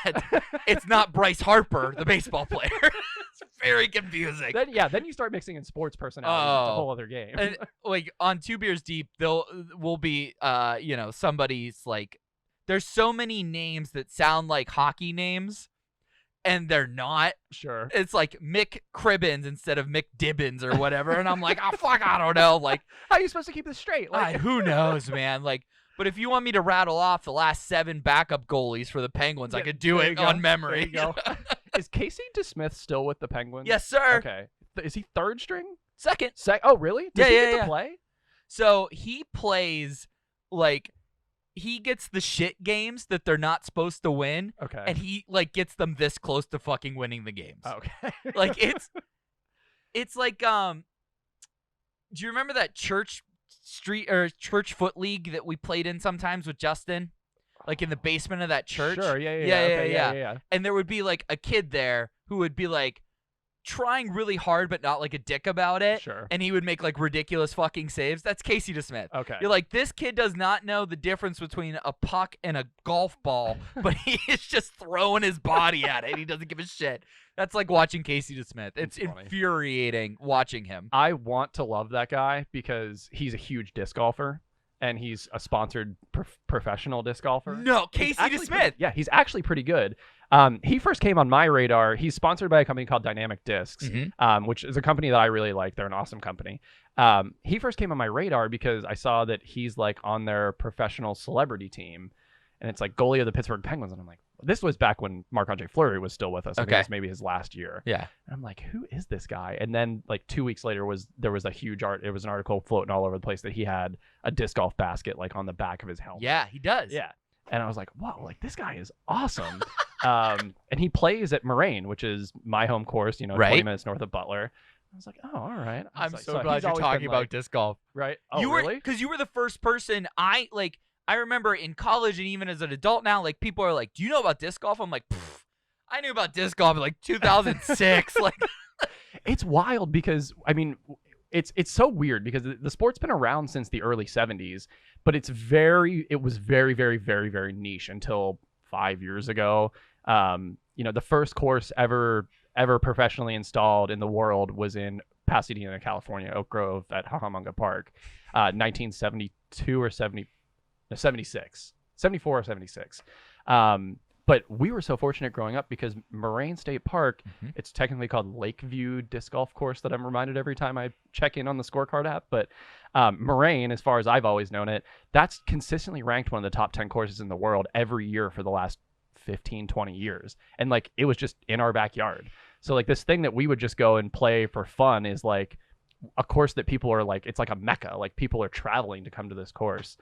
Speaker 1: it's not Bryce Harper, the baseball player. It's very confusing.
Speaker 2: Then you start mixing in sports personalities. It's a
Speaker 1: Oh.
Speaker 2: whole other game.
Speaker 1: And like on 2 Beers Deep, will be somebody's like, there's so many names that sound like hockey names, and they're not.
Speaker 2: Sure.
Speaker 1: It's like Mick Cribbins instead of Mick Dibbins or whatever, and I'm like, oh fuck, I don't know. Like,
Speaker 2: How are you supposed to keep this straight? Like,
Speaker 1: who knows, man? Like, but if you want me to rattle off the last 7 backup goalies for the Penguins, I
Speaker 2: Yeah,
Speaker 1: could do
Speaker 2: there
Speaker 1: it
Speaker 2: you go.
Speaker 1: on memory.
Speaker 2: There you go. Is Casey DeSmith still with the Penguins?
Speaker 1: Yes, sir.
Speaker 2: Okay. Is he 3rd string?
Speaker 1: Second.
Speaker 2: Oh, really? Does he
Speaker 1: Yeah,
Speaker 2: get to
Speaker 1: yeah.
Speaker 2: play?
Speaker 1: So he plays like he gets the shit games that they're not supposed to win,
Speaker 2: Okay.
Speaker 1: and he like gets them this close to fucking winning the games.
Speaker 2: Okay.
Speaker 1: Like it's like do you remember that church foot league that we played in sometimes with Justin? Like in the basement of that church?
Speaker 2: Sure. Yeah.
Speaker 1: Yeah,
Speaker 2: Okay,
Speaker 1: yeah. And there would be like a kid there who would be like trying really hard but not like a dick about it.
Speaker 2: Sure.
Speaker 1: And he would make like ridiculous fucking saves. That's Casey DeSmith.
Speaker 2: Okay.
Speaker 1: You're like, this kid does not know the difference between a puck and a golf ball, but he is just throwing his body at it. He doesn't give a shit. That's like watching Casey DeSmith. It's
Speaker 2: That's funny.
Speaker 1: infuriating watching him.
Speaker 2: I want to love that guy because he's a huge disc golfer and he's a sponsored professional disc golfer.
Speaker 1: No,
Speaker 2: He's
Speaker 1: Casey
Speaker 2: actually
Speaker 1: DeSmith.
Speaker 2: Yeah, he's actually pretty good. He first came on my radar. He's sponsored by a company called Dynamic Discs, which is a company that I really like. They're an awesome company. He first came on my radar because I saw that he's like on their professional celebrity team, and it's like goalie of the Pittsburgh Penguins, and I'm like, this was back when Marc-Andre Fleury was still with us. I think it
Speaker 1: Okay.
Speaker 2: was maybe his last year.
Speaker 1: Yeah.
Speaker 2: And I'm like, who is this guy? And then like 2 weeks later there was a huge it was an article floating all over the place that he had a disc golf basket like on the back of his helmet.
Speaker 1: Yeah, he does.
Speaker 2: Yeah. And I was like, whoa, like this guy is awesome. And he plays at Moraine, which is my home course, 20
Speaker 1: Right.
Speaker 2: minutes north of Butler. I was like, oh, all right. I
Speaker 1: I'm
Speaker 2: was like,
Speaker 1: so glad
Speaker 2: he's
Speaker 1: you're
Speaker 2: always
Speaker 1: talking
Speaker 2: been,
Speaker 1: about
Speaker 2: like,
Speaker 1: disc golf.
Speaker 2: right. Oh,
Speaker 1: You were
Speaker 2: really?
Speaker 1: because you were the first person I remember in college and even as an adult now, like people are like, "Do you know about disc golf?" I'm like, I knew about disc golf in like 2006. Like,
Speaker 2: It's wild because I mean, it's so weird because the sport's been around since the early 70s, but it was very, very, very, very niche until 5 years ago. The first course ever professionally installed in the world was in Pasadena, California, Oak Grove at Hahamunga Park, 1972 or 76, 74 or 76. But we were so fortunate growing up because Moraine State Park, it's technically called Lakeview Disc Golf Course that I'm reminded every time I check in on the scorecard app. But Moraine, as far as I've always known it, that's consistently ranked one of the top 10 courses in the world every year for the last 15, 20 years. And like, it was just in our backyard. So like this thing that we would just go and play for fun is like a course that people are like, it's like a mecca. Like people are traveling to come to this course.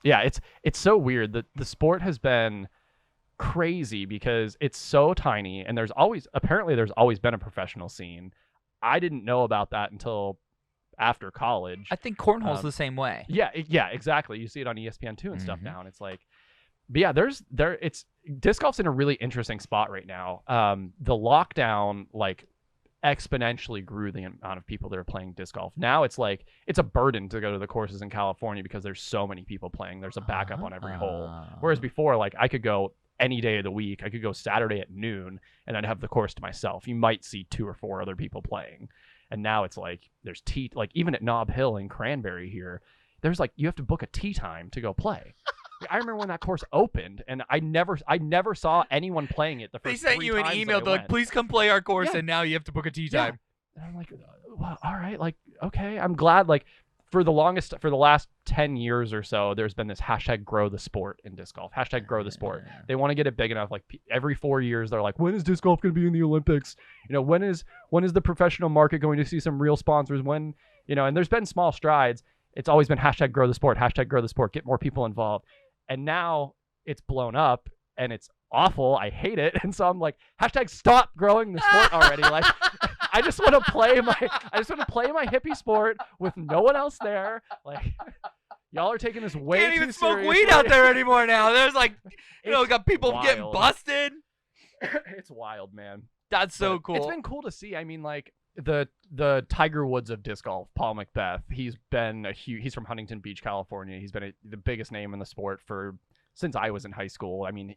Speaker 2: It's so weird that the sport has been crazy because it's so tiny and there's always been a professional scene. I didn't know about that until after college.
Speaker 1: I think cornhole's the same way.
Speaker 2: Yeah, exactly. You see it on ESPN2 and stuff now, and it's like, but yeah, it's disc golf's in a really interesting spot right now. The lockdown like exponentially grew the amount of people that are playing disc golf. Now it's like it's a burden to go to the courses in California because there's so many people playing. There's a backup on every hole. Whereas before, like I could go any day of the week. I could go Saturday at noon and I'd have the course to myself. You might see 2 or 4 other people playing. And now it's like there's like even at Nob Hill in Cranberry here, there's like you have to book a tee time to go play. I remember when that course opened, and I never saw anyone playing it the first 3 times.
Speaker 1: They sent you an email, they're like, please come play our course, and now you have to book a tee time.
Speaker 2: And I'm like, well, all right, like, okay. I'm glad, like, for the last 10 years or so, there's been this hashtag grow the sport in disc golf. Hashtag grow the sport. They want to get it big enough. Like every 4 years, they're like, when is disc golf going to be in the Olympics? When is the professional market going to see some real sponsors? And there's been small strides. It's always been hashtag grow the sport, get more people involved. And now it's blown up and it's awful. I hate it. And so I'm like, hashtag stop growing the sport already. Like, I just want to play my hippie sport with no one else there. Like, y'all are taking this way too seriously.
Speaker 1: Can't even smoke weed out there anymore now. There's like, got people getting busted.
Speaker 2: It's wild, man.
Speaker 1: That's so cool.
Speaker 2: It's been cool to see. I mean, like the Tiger Woods of disc golf, Paul Macbeth. He's from Huntington Beach, California. He's been the biggest name in the sport since I was in high school. I mean,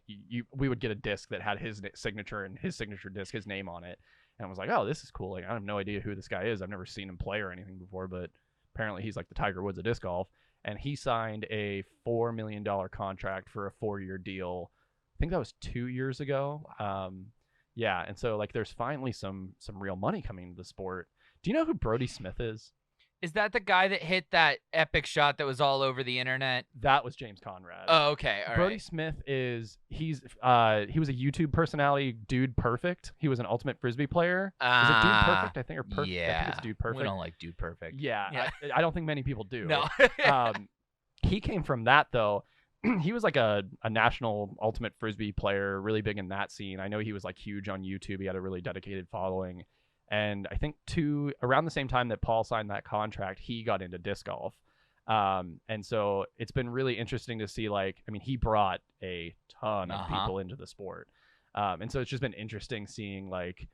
Speaker 2: we would get a disc that had his signature and his signature disc, his name on it. And I was like, oh, this is cool. Like, I have no idea who this guy is. I've never seen him play or anything before, but apparently he's like the Tiger Woods of disc golf. And he signed a $4 million contract for a 4-year deal. I think that was 2 years ago. Yeah, and so like there's finally some real money coming into the sport. Do you know who Brodie Smith is?
Speaker 1: Is that the guy that hit that epic shot that was all over the internet?
Speaker 2: That was James Conrad.
Speaker 1: Oh, okay. All
Speaker 2: Brodie
Speaker 1: right.
Speaker 2: Smith he was a YouTube personality, Dude Perfect. He was an ultimate frisbee player. Is it Dude Perfect? I think or Perfect.
Speaker 1: Yeah.
Speaker 2: I think it's Dude Perfect.
Speaker 1: We don't like Dude Perfect.
Speaker 2: Yeah. I don't think many people do.
Speaker 1: No.
Speaker 2: He came from that though. He was like a national ultimate frisbee player, really big in that scene. I know he was like huge on YouTube. He had a really dedicated following. And I think around the same time that Paul signed that contract, he got into disc golf. And so it's been really interesting to see, like, I mean, he brought a ton of people into the sport. And so it's just been interesting seeing like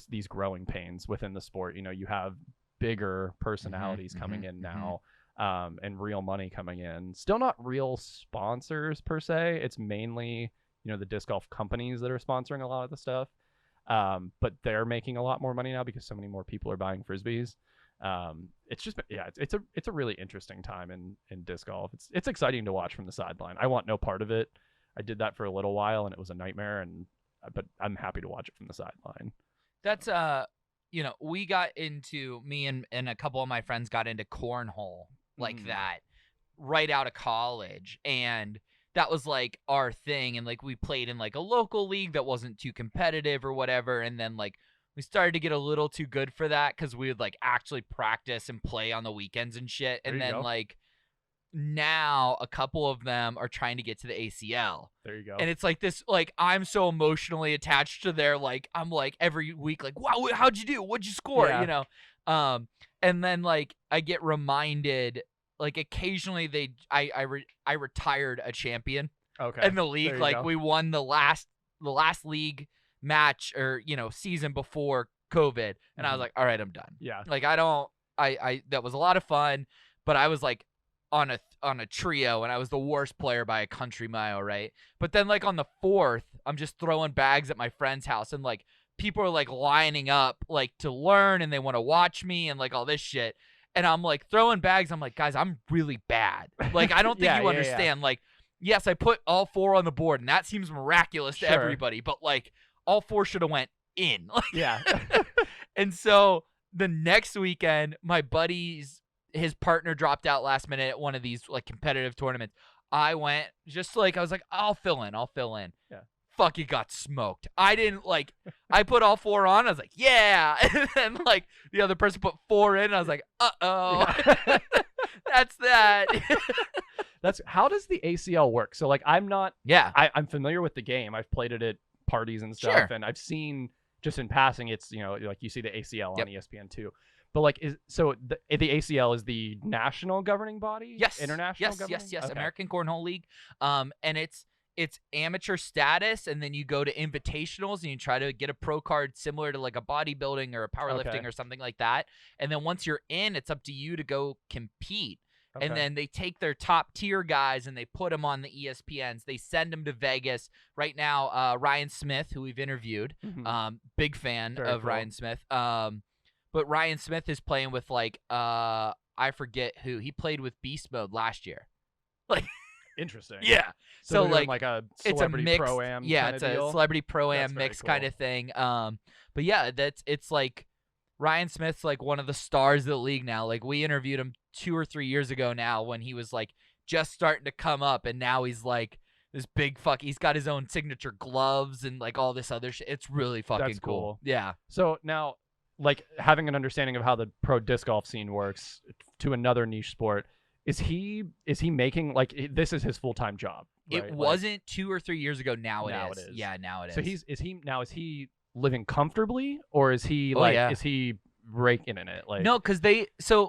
Speaker 2: these growing pains within the sport. You have bigger personalities coming in now. And real money coming in. Still not real sponsors per se. It's mainly, the disc golf companies that are sponsoring a lot of the stuff. But they're making a lot more money now because so many more people are buying frisbees. It's just, it's a really interesting time in disc golf. It's exciting to watch from the sideline. I want no part of it. I did that for a little while and it was a nightmare. But I'm happy to watch it from the sideline.
Speaker 1: That's we got into me and a couple of my friends got into cornhole like that right out of college, and that was like our thing, and like we played in like a local league that wasn't too competitive or whatever, and then like we started to get a little too good for that because we would like actually practice and play on the weekends and shit. And then like now a couple of them are trying to get to the ACL.
Speaker 2: There you go.
Speaker 1: And it's like this, like I'm so emotionally attached to their, like I'm like every week like, wow, how'd you do? What'd you score?
Speaker 2: Yeah.
Speaker 1: You know? And then like I get reminded, like occasionally I retired a champion in the league. Like we won the last league match or, you know, season before COVID. And I was like, all right, I'm done.
Speaker 2: Yeah.
Speaker 1: Like I that was a lot of fun, but I was like on a trio and I was the worst player by a country mile, right? But then like on the 4th, I'm just throwing bags at my friend's house and like people are like lining up like to learn and they want to watch me and like all this shit. And I'm like throwing bags. I'm like, guys, I'm really bad. Like, I don't think you understand. Like, yes, I put all 4 on the board and that seems miraculous to everybody, but like all 4 should have went in.
Speaker 2: Yeah.
Speaker 1: And so the next weekend, my his partner dropped out last minute at one of these like competitive tournaments. I went just like, I was like, I'll fill in.
Speaker 2: Yeah.
Speaker 1: Fucking got smoked. I didn't like, I put all 4 on. I was like, yeah. And then like the other person put 4 in. And I was like, uh-oh. Yeah. That's that.
Speaker 2: How does the ACL work? So like, I'm familiar with the game. I've played it at parties and stuff. And I've seen just in passing, it's, you know, like you see the ACL on ESPN2. But like, the ACL is the national governing body?
Speaker 1: Yes.
Speaker 2: International governing?
Speaker 1: Yes. Okay. American Cornhole League. And it's amateur status, and then you go to invitationals and you try to get a pro card similar to like a bodybuilding or a powerlifting or something like that. And then once you're in, it's up to you to go compete. Okay. And then they take their top tier guys and they put them on the ESPNs. They send them to Vegas. Right now, Ryan Smith, who we've interviewed, big fan of Ryan Smith. But Ryan Smith is playing with like I forget who. He played with Beast Mode last year. Like
Speaker 2: interesting.
Speaker 1: Yeah.
Speaker 2: So like a celebrity pro-am.
Speaker 1: Yeah, it's a celebrity pro-am mix kind of thing. But yeah, it's like Ryan Smith's like one of the stars of the league now. Like we interviewed him 2 or 3 years ago now when he was like just starting to come up, and now he's like this big he's got his own signature gloves and like all this other shit. It's really fucking cool. Yeah.
Speaker 2: So now, like having an understanding of how the pro disc golf scene works to another niche sport, is he making like this is his full-time job? Right?
Speaker 1: It wasn't 2 or 3 years ago. Now it is. Yeah, now it is.
Speaker 2: So is he living comfortably, or is he is he raking in it? Like
Speaker 1: no, because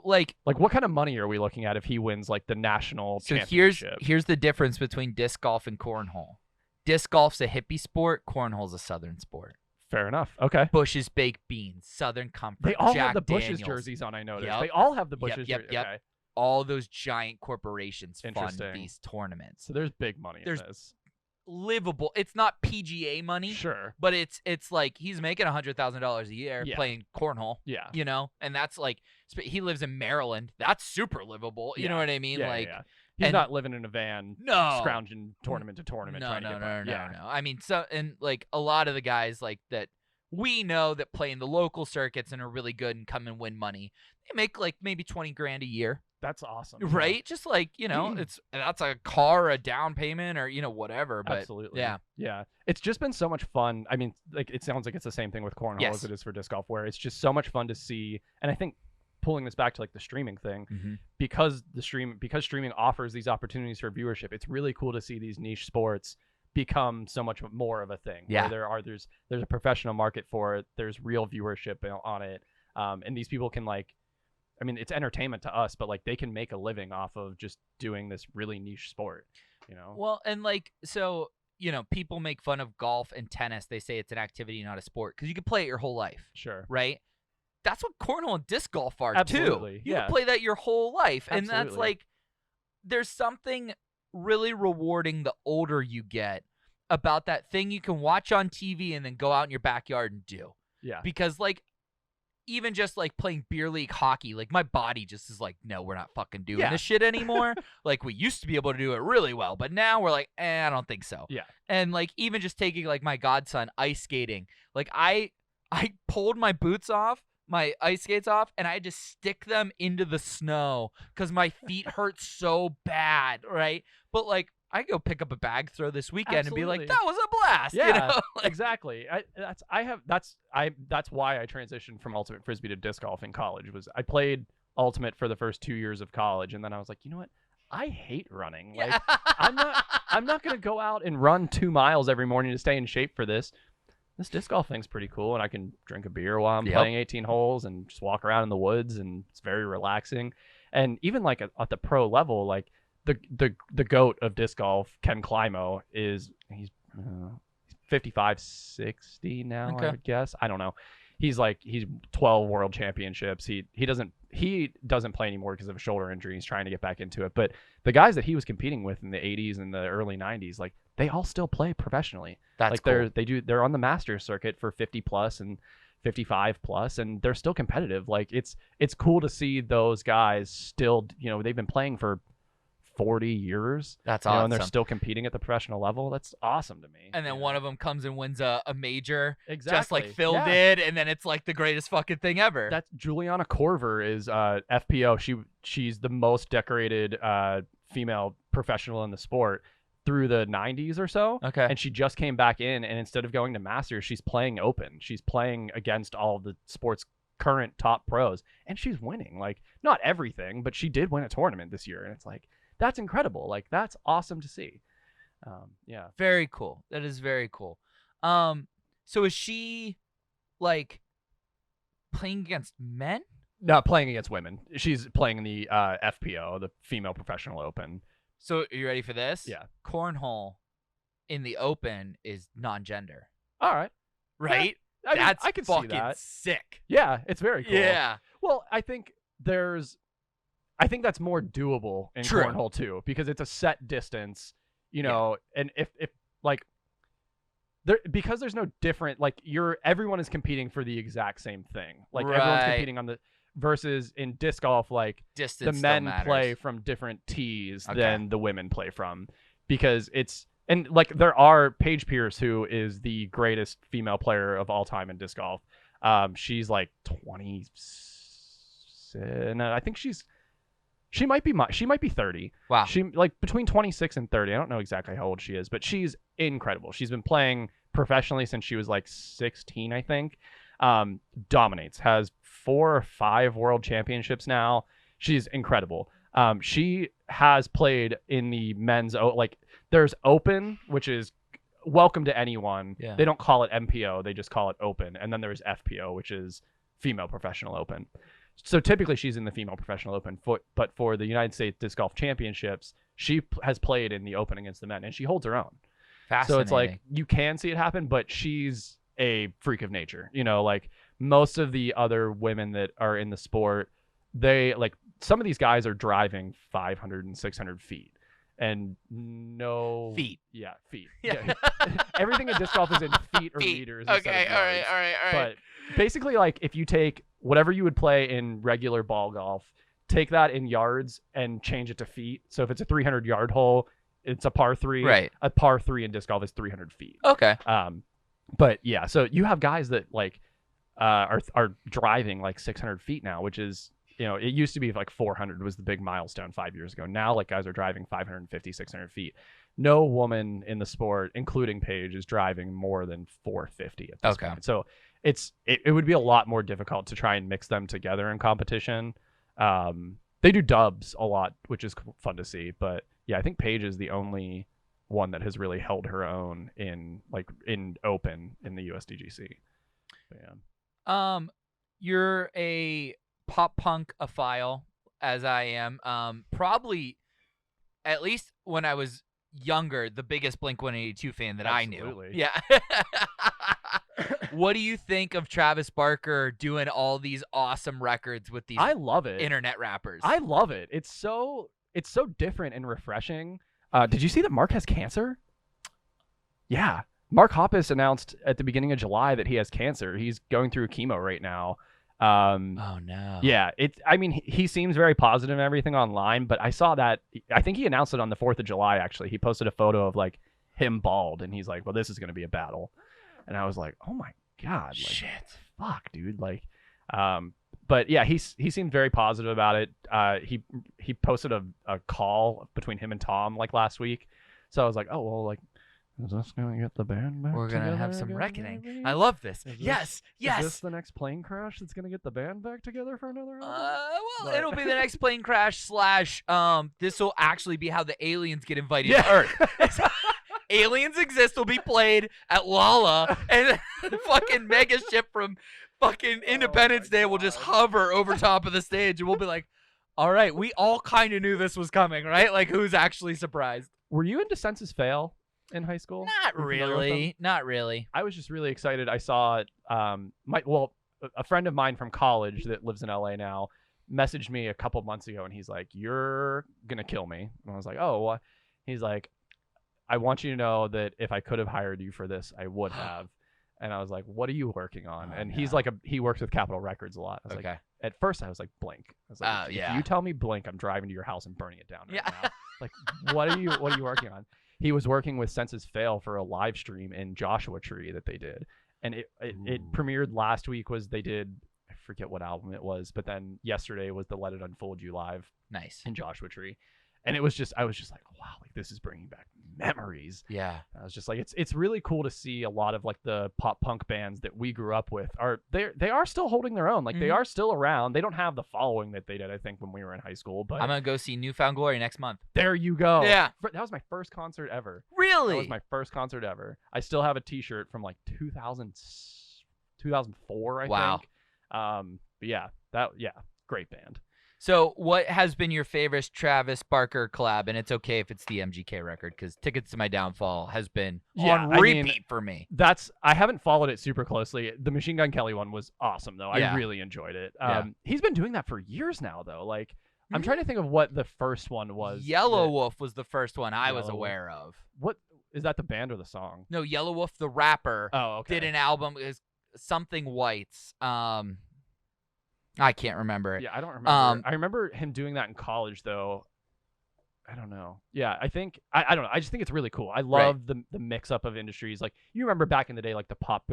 Speaker 1: like
Speaker 2: what kind of money are we looking at if he wins like the national championship?
Speaker 1: Here's the difference between disc golf and cornhole. Disc golf's a hippie sport. Cornhole's a southern sport.
Speaker 2: Fair enough. Okay.
Speaker 1: Bush's Baked Beans, Southern Comfort.
Speaker 2: They all
Speaker 1: Jack
Speaker 2: have the Bush's
Speaker 1: Daniels.
Speaker 2: jerseys on. I noticed. They all have the Bush's jerseys.
Speaker 1: Yep.
Speaker 2: Okay.
Speaker 1: All those giant corporations fund these tournaments.
Speaker 2: So there's big money in this.
Speaker 1: Livable. It's not PGA money.
Speaker 2: Sure.
Speaker 1: But it's like he's making $100,000 a year playing cornhole.
Speaker 2: Yeah.
Speaker 1: You know, and that's like he lives in Maryland. That's super livable. You know what I mean?
Speaker 2: Yeah. He's not living in a van, scrounging tournament to tournament.
Speaker 1: No. I mean, and like a lot of the guys like that we know that play in the local circuits and are really good and come and win money, they make like maybe $20,000 a year.
Speaker 2: That's awesome.
Speaker 1: Right? Yeah. Just like, you know, that's a car, a down payment, or, you know, whatever. But
Speaker 2: absolutely. Yeah. It's just been so much fun. I mean, like it sounds like it's the same thing with cornhole as it is for disc golf, where it's just so much fun to see. And I think pulling this back to like the streaming thing, because streaming offers these opportunities for viewership, it's really cool to see these niche sports become so much more of a thing.
Speaker 1: Yeah.
Speaker 2: Where there's a professional market for it. There's real viewership on it. And these people can like, I mean, it's entertainment to us, but like they can make a living off of just doing this really niche sport, you know?
Speaker 1: Well, and like, so, you know, people make fun of golf and tennis. They say it's an activity, not a sport, because you can play it your whole life.
Speaker 2: Sure.
Speaker 1: Right? That's what cornhole and disc golf are
Speaker 2: Absolutely.
Speaker 1: too. You can play that your whole life.
Speaker 2: Absolutely.
Speaker 1: And that's like, there's something really rewarding the older you get about that thing you can watch on TV and then go out in your backyard and do.
Speaker 2: Yeah.
Speaker 1: Because like, even just like playing beer league hockey, like my body just is like, no, we're not fucking doing this shit anymore. Like we used to be able to do it really well, but now we're like, I don't think so.
Speaker 2: Yeah.
Speaker 1: And like even just taking like my godson ice skating, like I pulled my boots off, my ice skates off, and I had to stick them into the snow because my feet hurt so bad, right? But like I go pick up a bag throw this weekend and be like,
Speaker 2: Absolutely.
Speaker 1: that was a blast.
Speaker 2: Yeah,
Speaker 1: You know?
Speaker 2: exactly. That's why I transitioned from ultimate frisbee to disc golf in college. Was I played ultimate for the first 2 years of college, and then I was like, you know what? I hate running. Like
Speaker 1: Yeah.
Speaker 2: I'm not gonna go out and run 2 miles every morning to stay in shape for this. This disc golf thing's pretty cool, and I can drink a beer while I'm
Speaker 1: Yep.
Speaker 2: playing 18 holes and just walk around in the woods, and it's very relaxing. And even like at the pro level, like the goat of disc golf, Ken Climo, he's 55, 60 now,
Speaker 1: Okay.
Speaker 2: I would guess. I don't know. He's 12 world championships. He doesn't play anymore because of a shoulder injury. He's trying to get back into it. But the guys that he was competing with in the 80s and the early 90s, like they all still play professionally.
Speaker 1: That's
Speaker 2: like
Speaker 1: cool.
Speaker 2: they're on the Masters circuit for 50 plus and 55 plus, and they're still competitive. Like it's cool to see those guys still, they've been playing for 40 years.
Speaker 1: That's
Speaker 2: And
Speaker 1: awesome.
Speaker 2: they're still competing at the professional level. That's awesome to me.
Speaker 1: And then one of them comes and wins a major,
Speaker 2: Exactly.
Speaker 1: just like Phil
Speaker 2: Yeah.
Speaker 1: did, and then it's like the greatest fucking thing ever.
Speaker 2: That's Juliana Korver is FPO. She's the most decorated female professional in the sport through the 90s or so.
Speaker 1: Okay.
Speaker 2: And she just came back in, and instead of going to Masters, she's playing Open. She's playing against all of the sport's current top pros, and she's winning. Like, not everything, but she did win a tournament this year, and it's like, that's incredible. Like, that's awesome to see. Yeah.
Speaker 1: Very cool. That is very cool. So is she like playing against men?
Speaker 2: Not playing against women. She's playing in the FPO, the Female Professional Open.
Speaker 1: So are you ready for this?
Speaker 2: Yeah.
Speaker 1: Cornhole in the Open is non-gender,
Speaker 2: All right.
Speaker 1: right?
Speaker 2: I mean,
Speaker 1: That's
Speaker 2: I can see
Speaker 1: fucking
Speaker 2: that.
Speaker 1: sick.
Speaker 2: Yeah, it's very cool.
Speaker 1: Yeah.
Speaker 2: Well, I think that's more doable in
Speaker 1: True.
Speaker 2: cornhole too, because it's a set distance, and if like because there's no different, like everyone is competing for the exact same thing. Like everyone's
Speaker 1: Right.
Speaker 2: competing on the versus in disc golf, like
Speaker 1: Distance
Speaker 2: the
Speaker 1: still
Speaker 2: men
Speaker 1: matters.
Speaker 2: play from different tees
Speaker 1: Okay.
Speaker 2: than the women play from, because and like there are Paige Pierce, who is the greatest female player of all time in disc golf. She's like 20, and I think she might be 30.
Speaker 1: Wow.
Speaker 2: She like between 26 and 30. I don't know exactly how old she is, but she's incredible. She's been playing professionally since she was like 16, I think. Dominates, has 4 or 5 world championships now. She's incredible. She has played in the men's, like there's Open, which is welcome to anyone.
Speaker 1: Yeah.
Speaker 2: They don't call it MPO, they just call it Open. And then there's FPO, which is Female Professional Open. So typically she's in the Female Professional Open, but for the United States Disc Golf Championships, she has played in the Open against the men, and she holds her own.
Speaker 1: Fascinating.
Speaker 2: So it's like you can see it happen, but she's a freak of nature. Like most of the other women that are in the sport, they like some of these guys are driving 500 and 600 feet. And no
Speaker 1: feet.
Speaker 2: Yeah, feet.
Speaker 1: Yeah.
Speaker 2: Everything in disc golf is in feet or
Speaker 1: Feet.
Speaker 2: meters. instead
Speaker 1: Okay.
Speaker 2: of
Speaker 1: All right.
Speaker 2: yards.
Speaker 1: All right. All right.
Speaker 2: But basically, like if you take whatever you would play in regular ball golf, take that in yards and change it to feet. So if it's a 300-yard hole, it's a par 3.
Speaker 1: Right.
Speaker 2: A par 3 in disc golf is 300 feet.
Speaker 1: Okay.
Speaker 2: But yeah, so you have guys that like are driving like 600 feet now, which is, it used to be like 400 was the big milestone 5 years ago. Now like guys are driving 550, 600 feet. No woman in the sport, including Paige, is driving more than 450 at this
Speaker 1: Okay.
Speaker 2: point. So it would be a lot more difficult to try and mix them together in competition. They do dubs a lot, which is fun to see. But yeah, I think Paige is the only one that has really held her own in Open in the USDGC. But yeah.
Speaker 1: You're a pop punk aphile, as I am. Probably, at least when I was younger, the biggest Blink-182 fan that I knew.
Speaker 2: Absolutely.
Speaker 1: Yeah. What do you think of Travis Barker doing all these awesome records with these
Speaker 2: I love it.
Speaker 1: internet rappers?
Speaker 2: I love it. It's so different and refreshing. Did you see that Mark has cancer? Yeah. Mark Hoppus announced at the beginning of July that he has cancer. He's going through chemo right now.
Speaker 1: Oh no.
Speaker 2: Yeah, he seems very positive and everything online, but I saw that, I think he announced it on the 4th of July, actually. He posted a photo of like him bald, and he's like, well, this is going to be a battle. And I was like, oh my God. Like,
Speaker 1: Shit.
Speaker 2: fuck, dude. Like, but yeah, he seemed very positive about it. He posted a call between him and Tom like last week. So I was like, oh well, like, is this gonna get the band back?
Speaker 1: We're gonna have
Speaker 2: together
Speaker 1: some
Speaker 2: again,
Speaker 1: reckoning.
Speaker 2: maybe?
Speaker 1: I love this.
Speaker 2: Is
Speaker 1: Yes.
Speaker 2: Is this the next plane crash that's gonna get the band back together for another album?
Speaker 1: Well,
Speaker 2: But-
Speaker 1: it'll be the next plane crash / this will actually be how the aliens get invited
Speaker 2: Yeah.
Speaker 1: to Earth. Aliens Exist will be played at Lala, and the fucking mega ship from fucking Independence Day will just
Speaker 2: God.
Speaker 1: hover over top of the stage, and we'll be like, all right, we all kind of knew this was coming, right? Like, who's actually surprised?
Speaker 2: Were you into Census Fail in high school?
Speaker 1: Not
Speaker 2: Were you familiar with them?
Speaker 1: really. Not really.
Speaker 2: I was just really excited. I saw a friend of mine from college that lives in LA now messaged me a couple months ago, and he's like, "You're gonna kill me." And I was like, "Oh, what?" He's like, "I want you to know that if I could have hired you for this, I would have." And I was like, "What are you working on?" And he's like, he works with Capitol Records a lot. I was
Speaker 1: Okay.
Speaker 2: like, at first I was like, Blink. I was like, if
Speaker 1: yeah.
Speaker 2: you tell me Blink, I'm driving to your house and burning it down right
Speaker 1: Yeah.
Speaker 2: now. Like, what are you working on? He was working with Census Fail for a live stream in Joshua Tree that they did. And it premiered last week. They did, I forget what album it was, but then yesterday was the Let It Unfold You live
Speaker 1: Nice.
Speaker 2: in Joshua Tree. And I was just like, wow, like this is bringing back memories.
Speaker 1: Yeah.
Speaker 2: I was just like, it's really cool to see a lot of like the pop punk bands that we grew up with they are still holding their own. Like they are still around. They don't have the following that they did, I think, when we were in high school. But
Speaker 1: I'm gonna go see Newfound Glory next month.
Speaker 2: there you go.
Speaker 1: Yeah.
Speaker 2: That was my first concert ever.
Speaker 1: Really?
Speaker 2: That was my first concert ever. I still have a T-shirt from like 2004, I
Speaker 1: Wow.
Speaker 2: think. But yeah, great band.
Speaker 1: So, what has been your favorite Travis Barker collab? And it's okay if it's the MGK record, because Tickets to My Downfall has been on repeat for me.
Speaker 2: I haven't followed it super closely. The Machine Gun Kelly one was awesome, though.
Speaker 1: Yeah.
Speaker 2: I really enjoyed it.
Speaker 1: Yeah.
Speaker 2: He's been doing that for years now, though. Like, I'm trying to think of what the first one was.
Speaker 1: Yellow Wolf was the first one I was
Speaker 2: Yellow
Speaker 1: aware of.
Speaker 2: What is that? The band or the song?
Speaker 1: No, Yellow Wolf, the rapper,
Speaker 2: Oh, okay.
Speaker 1: did an album, is something Whites. I can't remember it.
Speaker 2: Yeah, I don't remember. I remember him doing that in college, though. I don't know. Yeah, I think I don't know. I just think it's really cool. I love the mix up of industries. Like, you remember back in the day, like the punk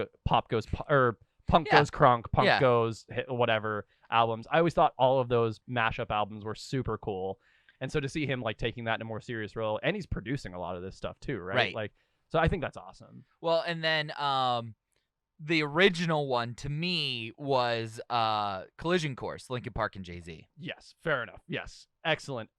Speaker 2: goes crunk, punk goes whatever albums. I always thought all of those mashup albums were super cool. And so to see him like taking that in a more serious role, and he's producing a lot of this stuff too, right? Like, so I think that's awesome.
Speaker 1: Well, and then the original one to me was Collision Course, Linkin Park and Jay-Z.
Speaker 2: Yes, fair enough. Yes. Excellent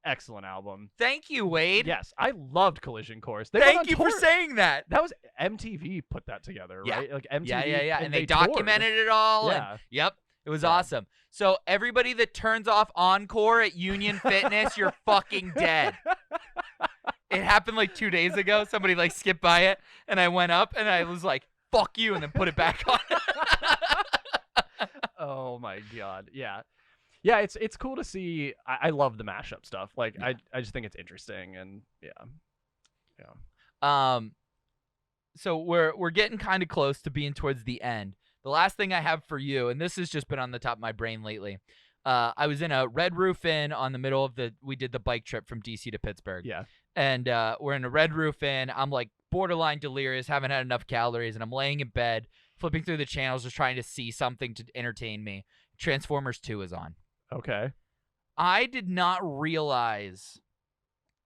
Speaker 2: album.
Speaker 1: Thank you, Wade.
Speaker 2: Yes, I loved Collision Course.
Speaker 1: Thank you for saying that.
Speaker 2: That was MTV put that together, right? Like MTV.
Speaker 1: Yeah. And they
Speaker 2: toured.
Speaker 1: documented it all.
Speaker 2: Yeah.
Speaker 1: And, yep. It was awesome. So everybody that turns off Encore at Union Fitness, you're fucking dead. It happened like 2 days ago. Somebody like skipped by it, and I went up and I was like, fuck you, and then put it back on.
Speaker 2: Oh my god. Yeah. Yeah, it's cool to see. I love the mashup stuff. Like, yeah. I just think it's interesting, and yeah.
Speaker 1: So we're getting kind of close to being towards the end. The last thing I have for you, and this has just been on the top of my brain lately. I was in a Red Roof Inn on the middle of we did the bike trip from DC to Pittsburgh.
Speaker 2: Yeah.
Speaker 1: And we're in a Red Roof Inn. I'm like borderline delirious, haven't had enough calories, and I'm laying in bed, flipping through the channels, just trying to see something to entertain me. Transformers 2 is on.
Speaker 2: Okay.
Speaker 1: I did not realize,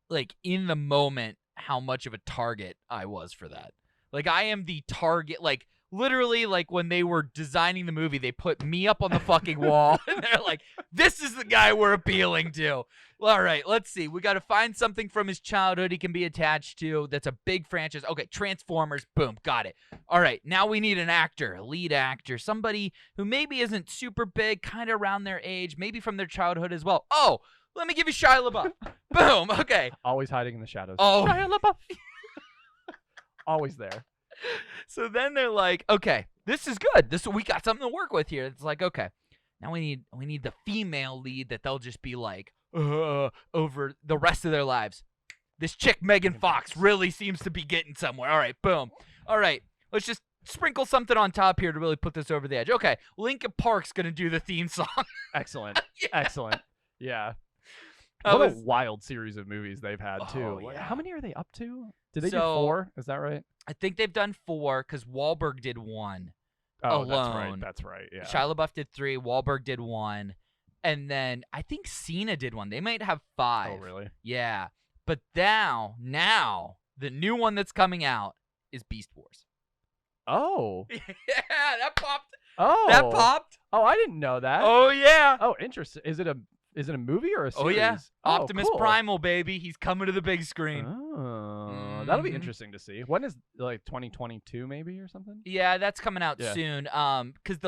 Speaker 1: like, in the moment, how much of a target I was for that. Like, I am the target, like, literally, like, when they were designing the movie, they put me up on the fucking wall, and they're like, this is the guy we're appealing to. Well, all right, let's see. We got to find something from his childhood he can be attached to that's a big franchise. Okay, Transformers, boom, got it. All right, now we need an actor, a lead actor, somebody who maybe isn't super big, kind of around their age, maybe from their childhood as well. Oh, let me give you Shia LaBeouf. Boom, okay.
Speaker 2: Always hiding in the shadows.
Speaker 1: Oh.
Speaker 2: Shia LaBeouf. Always there.
Speaker 1: So then they're like, okay, this is good. We got something to work with here. It's like, okay, now we need the female lead that they'll just be like, over the rest of their lives. This chick, Megan Fox, really seems to be getting somewhere. All right, boom. All right, let's just sprinkle something on top here to really put this over the edge. Okay, Linkin Park's going to do the theme song.
Speaker 2: Excellent. Yeah. Excellent. Yeah.
Speaker 1: What
Speaker 2: a wild series of movies they've had, too.
Speaker 1: Yeah.
Speaker 2: How many are they up to? Did they do 4? Is that right?
Speaker 1: I think they've done 4 because Wahlberg did 1
Speaker 2: alone. That's right. Yeah.
Speaker 1: Shia LaBeouf did 3. Wahlberg did 1. And then I think Cena did 1. They might have 5.
Speaker 2: Oh, really?
Speaker 1: Yeah. But now The new one that's coming out is Beast Wars.
Speaker 2: Oh.
Speaker 1: Yeah, that popped.
Speaker 2: Oh.
Speaker 1: That popped.
Speaker 2: Oh, I didn't know that.
Speaker 1: Oh yeah.
Speaker 2: Oh, interesting. Is it a movie or a series?
Speaker 1: Oh yeah.
Speaker 2: Oh,
Speaker 1: Optimus
Speaker 2: cool.
Speaker 1: Primal, baby. He's coming to the big screen.
Speaker 2: Oh, that'll be interesting to see. When is, like, 2022 maybe or something?
Speaker 1: Yeah, that's coming out soon. Because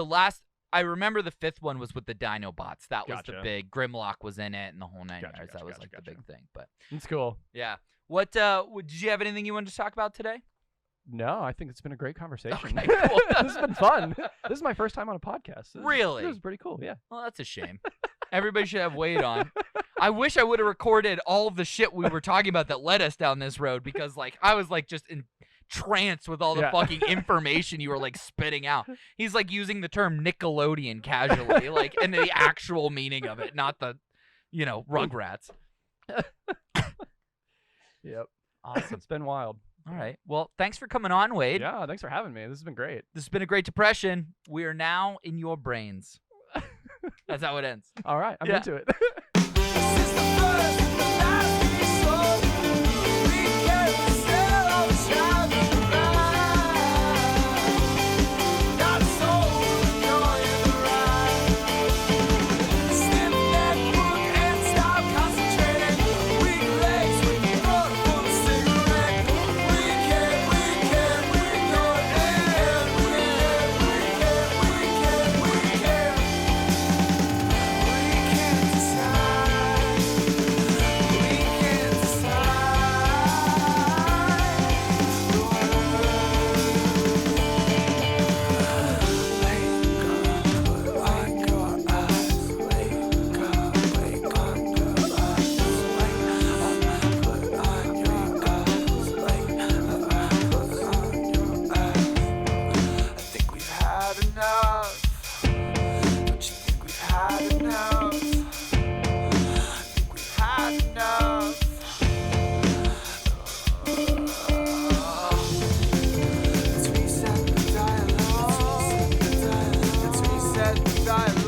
Speaker 1: I remember the 5th one was with the Dinobots. That was the big. Grimlock was in it and the whole 9 yards. That was the big thing. But
Speaker 2: it's cool.
Speaker 1: Yeah. What did you have anything you wanted to talk about today?
Speaker 2: No, I think it's been a great conversation.
Speaker 1: Okay, cool.
Speaker 2: This has been fun. This is my first time on a podcast.
Speaker 1: Really?
Speaker 2: This was pretty cool. Yeah.
Speaker 1: Well, that's a shame. Everybody should have Wade on. I wish I would have recorded all of the shit we were talking about that led us down this road, because like I was like just entranced with all the fucking information you were like spitting out. He's like using the term Nickelodeon casually, like, and the actual meaning of it, not the, Rugrats.
Speaker 2: Yep.
Speaker 1: Awesome.
Speaker 2: It's been wild.
Speaker 1: All right. Well, thanks for coming on, Wade.
Speaker 2: Yeah, thanks for having me. This has been great.
Speaker 1: This has been a great depression. We are now in your brains. That's how it ends.
Speaker 2: All right. I'm into it.
Speaker 3: Let's reset the dialogue.